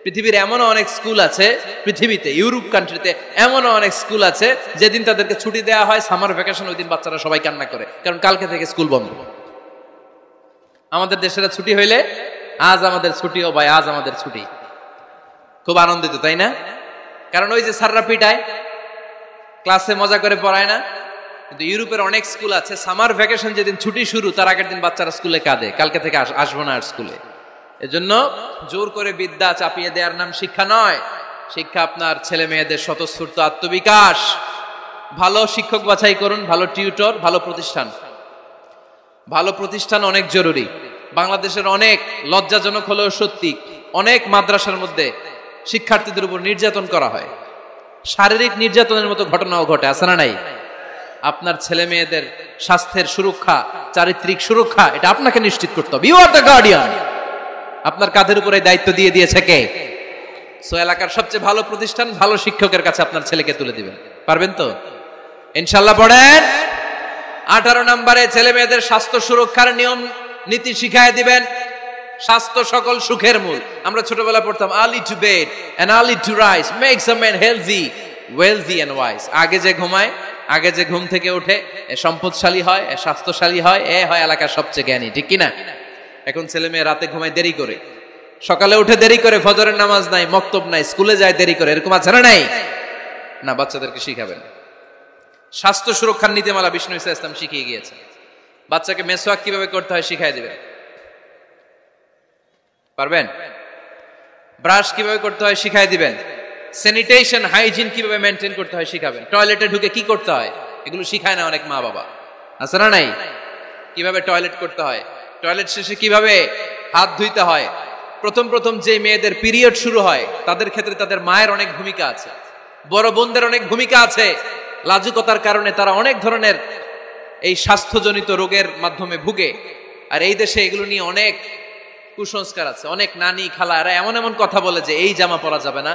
A: পৃথিবীর এমনও অনেক স্কুল আছে, পৃথিবীতে ইউরোপ কান্ট্রিতে এমনও অনেক স্কুল আছে যেদিন তাদেরকে ছুটি দেওয়া হয়, সামার ভ্যাকেশন, ওই দিন বাচ্চারা সবাই কান্না করে, কারণ কালকে থেকে স্কুল বন্ধ। আমাদের দেশের ছুটি হইলে আজ আমাদের ছুটি, ও ভাই আজ আমাদের ছুটি, খুব আনন্দিত, তাই না? কারণ ওই যে স্যাররা পিটায়, ক্লাসে মজা করে পড়ায় না। কিন্তু ইউরোপের অনেক স্কুল আছে, সামার ভ্যাকেশন যেদিন ছুটি শুরু তার আগের দিন বাচ্চারা স্কুলে কাঁদে, কালকে থেকে আসবো না আর স্কুলে। এজন্য জোর করে বিদ্যা চাপিয়ে দেওয়ার নাম শিক্ষা নয়। শিক্ষা আপনার ছেলে মেয়েদের স্বতঃস্ফূর্ত আত্মবিকাশ। ভালো শিক্ষক বাছাই করুন, ভালো টিউটর, ভালো প্রতিষ্ঠান। ভালো প্রতিষ্ঠান অনেক জরুরি। বাংলাদেশের অনেক লজ্জাজনক হলেও সত্যি, অনেক মাদ্রাসার মধ্যে শিক্ষার্থীদের উপর নির্যাতন করা হয়, শারীরিক নির্যাতনের মতো ঘটনাও ঘটে, আছে না নাই? আপনার ছেলে মেয়েদের স্বাস্থ্যের সুরক্ষা, চারিত্রিক সুরক্ষা, এটা আপনাকে নিশ্চিত করতে হবে। You are the guardian. আপনার কাঁধের উপরে দায়িত্ব দিয়ে দিয়েছে কে? সো এলাকার সবচেয়ে ভালো প্রতিষ্ঠান, ভালো শিক্ষকের কাছে আপনার ছেলেকে তুলে দিবেন। পারবেন তো ইনশাআল্লাহ? পড়েন। 18 নম্বরে ছেলে মেয়েদের স্বাস্থ্য সুরক্ষার নিয়ম নীতি শিখায় দিবেন। স্বাস্থ্য সকল সুখের মূল। আমরা ছোটবেলা পড়তাম early to bed and early to rise makes a man healthy, wealthy and wise. আগে যে ঘুমায়, আগে যে ঘুম থেকে ওঠে, এ সম্পদশালী হয়, এ স্বাস্থ্যশালী হয়, এ হয় এলাকার সবচেয়ে জ্ঞানী, ঠিক কিনা? এখন ছেলে মেয়ে রাতে ঘুমায় দেরি করে, সকালে উঠে দেরি করে, ফজরের নামাজ নাই, মক্তব নাই, স্কুলে যায় দেরি করে, এরকম আছে না নাই? না, বাচ্চাদেরকে শিখাবেন। স্বাস্থ্য সুরক্ষার নীতিমালা বিষ্ণু ইসা ইসলাম শিখিয়ে গিয়েছে। বাচ্চাকে মেসওয়াক কিভাবে করতে হয় শিখাই দিবেন। পারবেন? ব্রাশ কিভাবে করতে হয় শিখাই দিবেন। স্যানিটেশন, হাইজিন কিভাবে মেনটেন করতে হয় শিখাবেন। টয়লেটে ঢুকে কি করতে হয় এগুলো শিখায় না অনেক মা বাবা, আছে না নাই? কিভাবে টয়লেট করতে হয়, টয়লেট শেষে কিভাবে হাত ধুইতে হয়। প্রথম প্রথম যে মেয়েদের পিরিয়ড শুরু হয় তাদের ক্ষেত্রে তাদের মায়ের অনেক ভূমিকা আছে, বড় বোনদের অনেক ভূমিকা আছে। লাজুকতার কারণে তারা অনেক ধরনের এই স্বাস্থ্যজনিত রোগের মাধ্যমে ভুগে। আর এই দেশে এগুলো নিয়ে অনেক কুসংস্কার আছে। অনেক নানি খালা এরা এমন এমন কথা বলে যে এই জামা পরা যাবে না,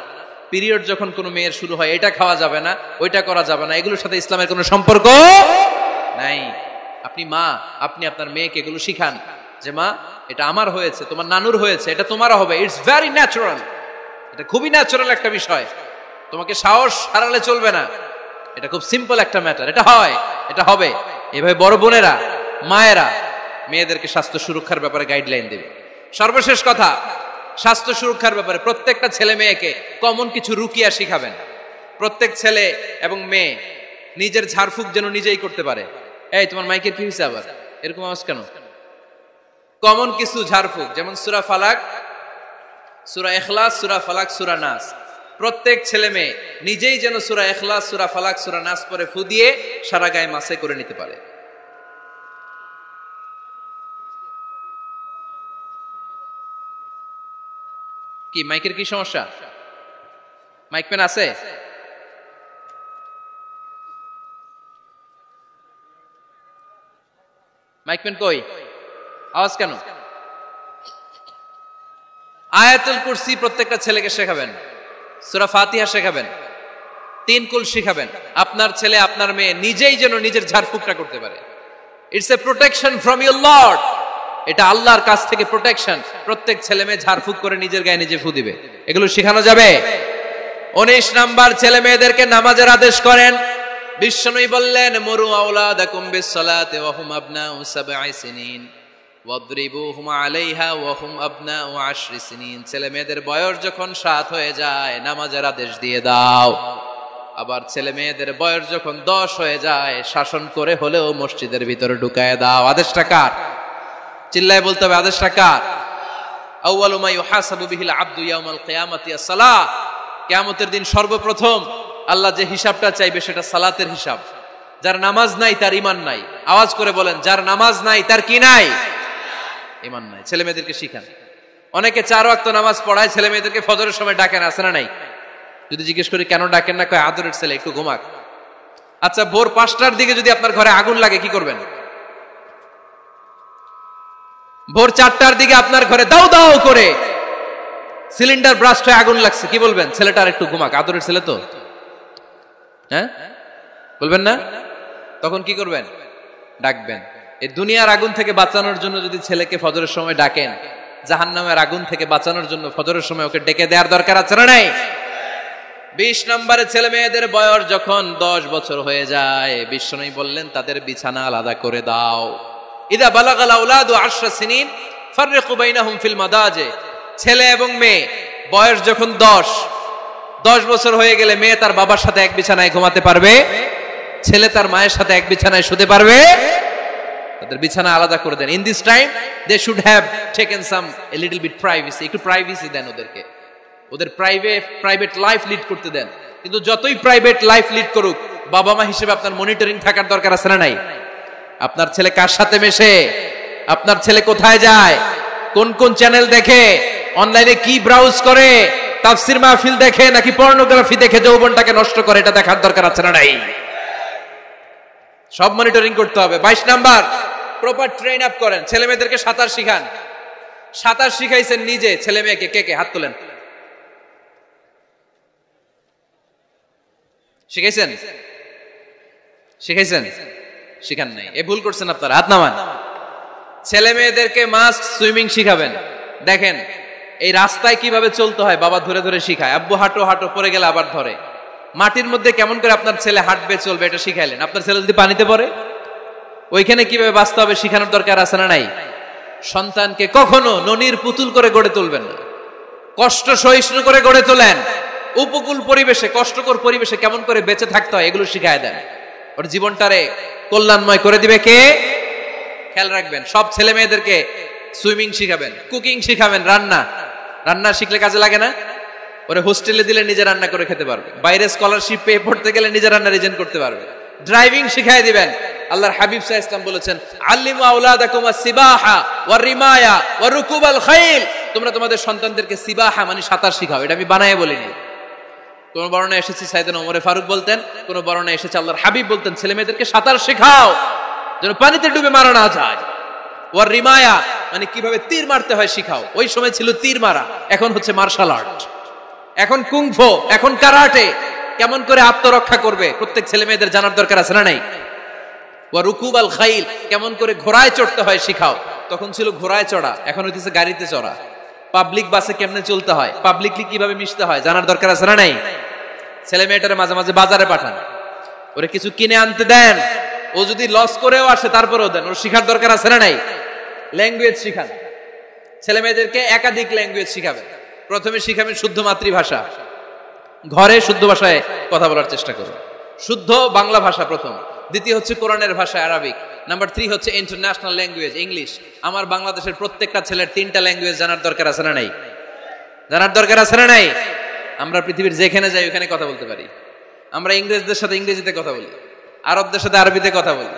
A: পিরিয়ড যখন কোনো মেয়ের শুরু হয় এটা খাওয়া যাবে না, ওইটা করা যাবে না। এগুলোর সাথে ইসলামের কোনো সম্পর্ক নাই। আপনি মা, আপনি আপনার মেয়েকে এগুলো শিখান যে মা এটা আমার হয়েছে, তোমার নানুর হয়েছে, এটা তোমারও হবে। ইটস ভেরি ন্যাচারাল, এটা খুবই ন্যাচারাল একটা বিষয়, তোমাকে সাহস হারালে চলবে না, এটা খুব সিম্পল একটা ম্যাটার, এটা হয়, এটা হবে। এভাবে বড় বোনেরা, মায়েরা মেয়েদেরকে স্বাস্থ্য সুরক্ষার ব্যাপারে গাইডলাইন দেবে। সর্বশেষ কথা, স্বাস্থ্য সুরক্ষার ব্যাপারে প্রত্যেকটা ছেলে মেয়েকে কমন কিছু রুকিয়া শিখাবেন। প্রত্যেক ছেলে এবং মেয়ে নিজের ঝাড়ফুঁক যেন নিজেই করতে পারে। এই তোমার মাইকের কি হয়েছে আবার, এরকম আওয়াজ কেন? কমন কিছু ঝাড়ফুঁক, যেমন সূরা ফালাক, সূরা ইখলাস, সূরা ফালাক, সূরা নাস। প্রত্যেক ছেলে মেয়ে নিজেই যেন সূরা ইখলাস, সূরা ফালাক, সূরা নাস পরে ফু দিয়ে সারা গায়ে মাসে করে নিতে পারে। কি মাইকের কি সমস্যা? মাইক পেন আছে? মাইক পেন কই? আওয়াজ কেন? আয়াতুল কুরসি প্রত্যেকটা ছেলেকে শেখাবেন, সূরা ফাতিহা শেখাবেন, 3 কুল শেখাবেন। আপনার ছেলে আপনার মেয়ে নিজেই যেন নিজের ঝাড়ফুঁকটা করতে পারে। It's a protection from your Lord. এটা আল্লাহর কাছ থেকে প্রোটেকশন। প্রত্যেক ছেলে মেয়ে ঝাড়ফুঁক করে নিজের গায়ে নিজে ফু দিবে, এগুলো শেখানো যাবে। 19 নাম্বার, ছেলে মেয়েদেরকে নামাজের আদেশ করেন। বিশ্বনবী বললেন মুরু আওলাদাকুম বিসসালাতি ওয়া হুম আবনাউ 7 সিনিন ওয়াদরিবুহুম আলাইহা ওয়া হুম আবনাউ 10 সিনিন। ছেলে মেয়েদের বয়স যখন 7 হয়ে যায় নামাজের আদেশ দিয়ে দাও। আবার ছেলে মেয়েদের বয়স যখন 10 হয়ে যায় শাসন করে হলেও মসজিদের ভিতরে ঢুকায় দাও। আদেশটা কার? চিল্লায় বলতে হবে, আদেশটা কার? আউয়ালু মা ইউহাসাবু বিহিল আবদু ইয়াউমাল কিয়ামাতি আস-সালাহ। কিয়ামতের দিন সর্বপ্রথম আল্লাহ যে হিসাবটা চাইবে সেটা সালাতের হিসাব। যার নামাজ নাই তার ঈমান নাই। আওয়াজ করে বলেন, যার নামাজ নাই তার কি নাই? ঈমান নাই। ছেলে মেয়েদেরকে শিখান। অনেকে 4 ওয়াক্ত নামাজ পড়ায়, ছেলে মেয়েদেরকে ফজরের সময় ডাকেন, আছে না নাই? যদি জিজ্ঞেস করি কেন ডাকেন না, কয় আদরের ছেলে, একটু ঘুমাক। আচ্ছা, ভোর 5টার দিকে যদি আপনার ঘরে আগুন লাগে কি করবেন? ভোর 4টার দিকে আপনার ঘরে দাও দাও করে সিলিন্ডার ব্রাস্ট হয়ে আগুন লাগছে, কি বলবেন? ছেলেটা আর একটু ঘুমাক, আদরের ছেলে তো, হ্যাঁ বলবেন না? তখন কি করবেন? ডাকবেন। এই দুনিয়ার আগুন থেকে বাঁচানোর জন্য যদি ছেলেকে ফজরের সময় ডাকেন, জাহান্নামের আগুন থেকে বাঁচানোর জন্য ফজরের সময় ওকে ডেকে দেওয়ার দরকার আছে না নাই? 20 নম্বরে, ছেলে মেয়েদের বয়স যখন 10 বছর হয়ে যায় বিশ্বনবী বললেন তাদের বিছানা আলাদা করে দাও। ইদা বালাগাল আওলাদু 10 সিনিন ফাররিকু বাইনাহুম ফিল মাদাজি, ছেলে এবং মেয়ে বয়স যখন 10 বছর হয়ে গেলে মেয়ে তার বাবার সাথে এক বিছানায় ঘুমাতে পারবে, ছেলে তার মায়ের সাথে এক বিছানায় শুতে পারবে। তাদের বিছানা আলাদা করে দেন। In this time they should have taken some a little bit privacy, একটু প্রাইভেসি দেন ওদেরকে, ওদের প্রাইভেট লাইফ লিড করতে দেন। কিন্তু যতই প্রাইভেট লাইফ লিড করুক, বাবা মা হিসেবে আপনার মনিটরিং থাকার দরকার আছে না নাই? আপনার ছেলে কার সাথে মেশে, আপনার ছেলে কোথায় যায়, কোন কোন চ্যানেল দেখে, অনলাইনে কি ব্রাউজ করে, তাফসির মাহফিল দেখে নাকি পর্নোগ্রাফি দেখে যৌবনটাকে নষ্ট করে, এটা দেখার দরকার আছে না নাই? সব মনিটরিং করতে হবে। 22 নাম্বার, প্রপার ট্রেন আপ করেন। ছেলে মেয়েদেরকে সাঁতার শিখান। সাঁতার শিখাইছেন নিজে ছেলে মেয়েকে? কে কে হাত তোলেন? শিখাইছেন? শিখাইছেন? শিখান নাই, এ ভুল করছেন আপনারা, হাত নামান। ছেলে মেয়েদেরকে মাস্ট সুইমিং শিখাবেন। দেখেন এই রাস্তায় কিভাবে চলতে হয় বাবা ধরে ধরে শিখায়। আব্বু হাঁটো হাঁটো, পড়ে গেলে আবার ধরে। মাটির মধ্যে কেমন করে আপনার ছেলে হাঁটবে চলবে এটা শিখাইলেন। আপনার ছেলে যদি পানিতে পড়ে, ওইখানে কিভাবে বাঁচতে হবে শিখানোর দরকার আছে না নাই? সন্তানকে কখনো ননির পুতুল করে গড়ে তুলবেন না, কষ্ট সহিষ্ণু করে গড়ে তোলেন। উপকূল পরিবেশে, কষ্টকর পরিবেশে কেমন করে বেঁচে থাকতে হয় এগুলো শিখায় দেন। ওর জীবনটারে কল্যাণময় করে দিবে কে? খেয়াল রাখবেন। সব ছেলে মেয়েদেরকে সুইমিং শিখাবেন, কুকিং শিখাবেন, রান্না শিখলে কাজে লাগে না? ওরে হোস্টেলে দিলে নিজে রান্না করে খেতে পারবে, বাইরে স্কলারশিপ পেয়ে পড়তে গেলে নিজে রান্না রিজেন্ট করতে পারবে। ড্রাইভিং শিখাই দিবেন। আল্লাহর হাবিব সাল্লাল্লাহু আলাইহি ওয়াসাল্লাম বলেছেন, আল্লিমু আওলাদাকুম আস-সিবাহা ওয়া রিমায়া ওয়া রুকুবাল খাইল। তোমরা তোমাদের সন্তানদেরকে সিবাহা মানে সাঁতার শিখাও। এটা আমি বানায়ে বলিনি। কোন বর্ণনায় এসেছে সাইয়েদনা ওমর ফারুক বলতেন, কোন বর্ণনায় এসেছে আল্লাহর হাবিব বলতেন, ছেলে মেয়েদেরকে সাঁতার শেখাও যেন পানিতে ডুবে মারা না যায়। ওয়া রিমায়া মানে কিভাবে তীর মারতে হয় শিখাও। ওই সময় ছিল তীর মারা, এখন হচ্ছে মার্শাল আর্ট, এখন কুংফু, এখন কারাটে। কেমন করে আত্মরক্ষা করবে প্রত্যেক ছেলে মেয়েদের জানার দরকার আছে না নাই? ওয়া রুকুবাল খাইল, কেমন করে ঘোড়ায় চড়তে হয় শিখাও। তখন ছিল ঘোড়ায় চড়া, এখন হইতেছে গাড়িতে চড়া। পাবলিক বাসে কেমনে চলতে হয়, পাবলিকলি কিভাবে মিশতে হয় জানার দরকার আছে না নাই? ছেলে মেয়েটারে মাঝে মাঝে বাজারে পাঠান, ওরে কিছু কিনে আনতে দেন। ও যদি লস করেও আসে তারপরেও দেন, ওর শিখার দরকার আছে না নাই? ল্যাঙ্গুয়েজ শিখান। ছেলে মেয়েদেরকে একাধিক ল্যাঙ্গুয়েজ শিখাবেন। প্রথমে শিখাবেন শুদ্ধ মাতৃভাষা, ঘরে শুদ্ধ ভাষায় কথা বলার চেষ্টা করুন। শুদ্ধ বাংলা ভাষা প্রথম, দ্বিতীয় হচ্ছে কোরআনের ভাষা আরবিক, নাম্বার 3 হচ্ছে ইন্টারন্যাশনাল ল্যাঙ্গুয়েজ ইংলিশ। আমার বাংলাদেশের প্রত্যেকটা ছেলের 3টা ল্যাঙ্গুয়েজ জানার দরকার আছে না নাই? জানার দরকার আছে না নাই? আমরা পৃথিবীর যেখানে যাই ওখানে কথা বলতে পারি। আমরা ইংরেজদের সাথে ইংরেজিতে কথা বলি, আরবদের সাথে আরবিতে কথা বলি,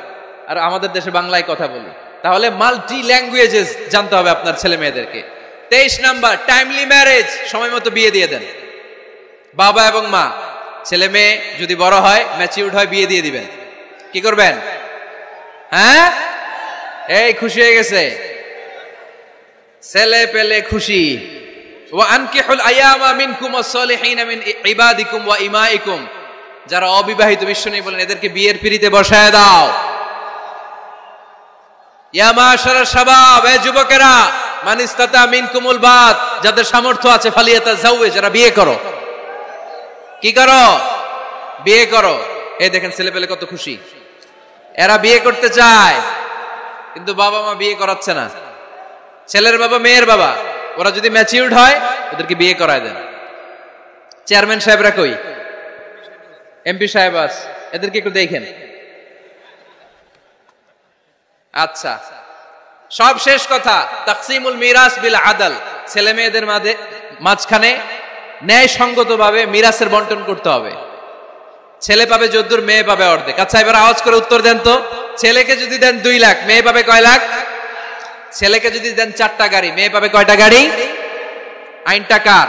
A: আর আমাদের দেশে বাংলায় কথা বলি। তাহলে মাল্টি ল্যাঙ্গুয়েজেস জানতে হবে আপনার ছেলে মেয়েদেরকে। 23 নাম্বার, টাইমলি ম্যারেজ, সময় মতো বিয়ে দিয়ে দেন। বাবা এবং মা, ছেলে মেয়ে যদি বড় হয়, ম্যাচিউরড হয়, বিয়ে দিয়ে দিবেন। কি করবেন? হ্যাঁ, এই খুশি হয়ে গেছে, ছেলে পেলে খুশি। ওয়া আনকিহুল আয়ামা মিনকুম ওয়াস-সালিহিনা মিন ইবাদিকুম ওয়া ইমাইকুম, যারা অবিবাহিত বিশ্বনবী বলেন এদেরকে বিয়ের পিঁড়িতে বসায় দাও। ইয়া মাশারাশ শাবাব, এ যুবকেরা, মান ইসতাতা মিনকুমুল বাত, যাদের সামর্থ্য আছে ফালিয়াতাজাওয়াজ, যারা বিয়ে করো। কি করো? বিয়ে করো। এই দেখেন ছেলে পেলে কত খুশি, এরা বিয়ে করতে চায় কিন্তু বাবা মা বিয়ে করাচ্ছে না। ছেলের বাবা মেয়ের বাবা, ওরা যদি ম্যাচিউরড হয় ওদেরকে বিয়ে করায় দেন। চেয়ারম্যান সাহেবরা কই? এমপি সাহেব আস, এদেরকে একটু দেখেন। আচ্ছা, সব শেষ কথা, তাকসিমুল মিরাস বিল আদল, ছেলে মেয়েদের মাঝখানে ন্যায় সঙ্গতভাবে মিরাসের বন্টন করতে হবে। ছেলে পাবে যদ্দুর, মেয়ে পাবে অর্ধেক। আচ্ছা এবার আওয়াজ করে উত্তর দেন তো, ছেলেকে যদি দেন 2 লাখ, মেয়ে পাবে কয় লাখ? ছেলেকে যদি দেন 4টা গাড়ি, মেয়ে পাবে কয়টা গাড়ি? আইনটা কার?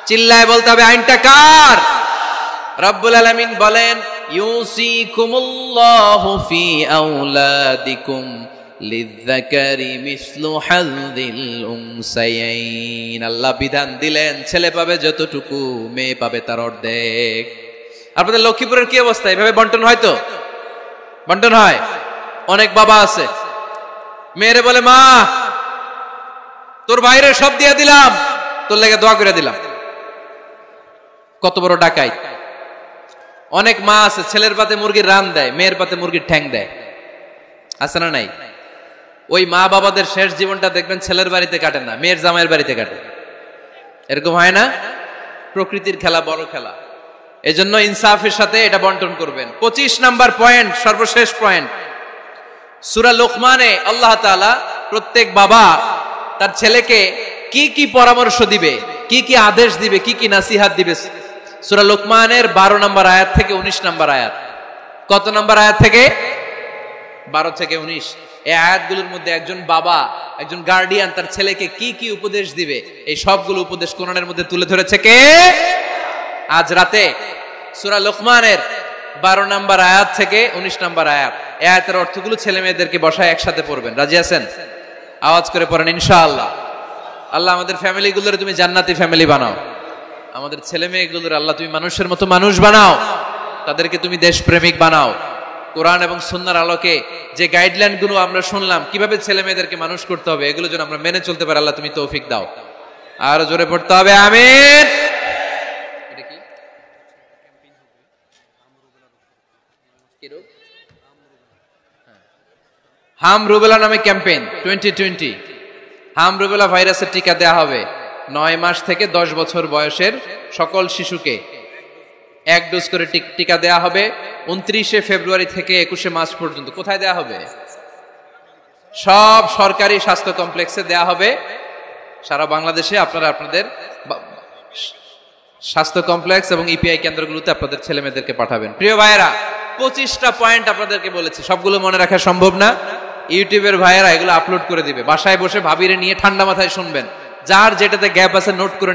A: চিল্লায় বলতে হবে, আইনটা কার? রব্বুল আলামিন বলেন, ইউসিকুমুল্লাহু ফি আওলাদিকুম লিযযাকারি মিসলু হাযযিল উনসায়াইন। আল্লাহ বিধান দিলেন ছেলে পাবে যতটুকু, মেয়ে পাবে তার অর্ধেক। আপনাদের লক্ষ্মীপুরের কি অবস্থা? এভাবে বন্টন হয় তো? বন্টন হয়? অনেক বাবা আছে, মেয়েরে বলে, মা তোর বাইরে সব দিয়ে দিলাম, তোর লেগে দোয়া করে দিলাম। কত বড় ডাকাই! অনেক মা আছে ছেলের পাতে মুরগির রান দেয়, মেয়ের পাতে মুরগির ঠ্যাং দেয়, আছে না নাই? ওই মা বাবাদের শেষ জীবনটা দেখবেন ছেলের বাড়িতে কাটে না, মেয়ের জামাইয়ের বাড়িতে কাটে। এরকম হয় না? প্রকৃতির খেলা বড় খেলা। এজন্য ইনসাফের সাথে এটা বন্টন করবেন। 25 নাম্বার পয়েন্ট, সর্বশেষ পয়েন্ট, সূরা লোকমানে আল্লাহ তাআলা প্রত্যেক বাবা তার ছেলেকে কি কি পরামর্শ দিবে, কি কি আদেশ দিবে, কি কি নাসিহাত দিবে, সূরা লোকমানের 12 নম্বর আয়াত থেকে 19 নম্বর আয়াত। কত নম্বর আয়াত থেকে? 12 থেকে 19। এই আয়াতগুলোর মধ্যে একজন বাবা, একজন গার্ডিয়ান তার ছেলেকে কি কি উপদেশ দিবে, এই সবগুলো উপদেশ কোরআনের মধ্যে তুলে ধরেছে কে? আজ রাতে সূরা লোকমানের 12 নম্বর আয়াত থেকে 19 নম্বর আয়াত, এই আয়াতের অর্থগুলো ছেলে মেয়েদেরকে বসায় একসাথে পড়বেন। রাজি আছেন? আওয়াজ করে পড়েন ইনশাআল্লাহ। আল্লাহ আমাদের ফ্যামিলিগুলোর তুমি জান্নাতি ফ্যামিলি বানাও, আমাদের ছেলে মেয়েগুলোর আল্লাহ তুমি মানুষের মতো মানুষ বানাও, তাদেরকে তুমি দেশপ্রেমিক বানাও। কোরআন এবং সুন্নাহর আলোকে যে গাইডলাইন গুলো আমরা শুনলাম কিভাবে ছেলে মেয়েদেরকে মানুষ করতে হবে, এগুলো যেন আমরা মেনে চলতে পারি, আল্লাহ তুমি তৌফিক দাও। আর জোরে পড়তে হবে আমিন। এটা কি? হাম রুবেলা নামে ক্যাম্পেইন 2020। হাম রুবেলা ভাইরাসের টিকা দেয়া হবে 9 মাস থেকে 10 বছর বয়সের সকল শিশুকে 1 ডোজ করে টিকা দেয়া হবে 29 ফেব্রুয়ারি থেকে 21 মার্চ পর্যন্ত। কোথায় দেয়া হবে? সব সরকারি স্বাস্থ্য কমপ্লেক্সে দেয়া হবে সারা বাংলাদেশে। আপনারা আপনাদের স্বাস্থ্য কমপ্লেক্স এবং ইপিআই কেন্দ্রগুলোতে আপনাদের ছেলে মেয়েদেরকে পাঠাবেন। প্রিয় ভাইয়েরা, 25টা পয়েন্ট আপনাদেরকে বলেছি, সবগুলো মনে রাখা সম্ভব না। ইউটিউবের ভাইয়েরা এগুলো আপলোড করে দিবে, বাসায় বসে ভাবিরে নিয়ে ঠান্ডা মাথায় শুনবেন, যার যেটাতে গ্যাপ আছে নোট করে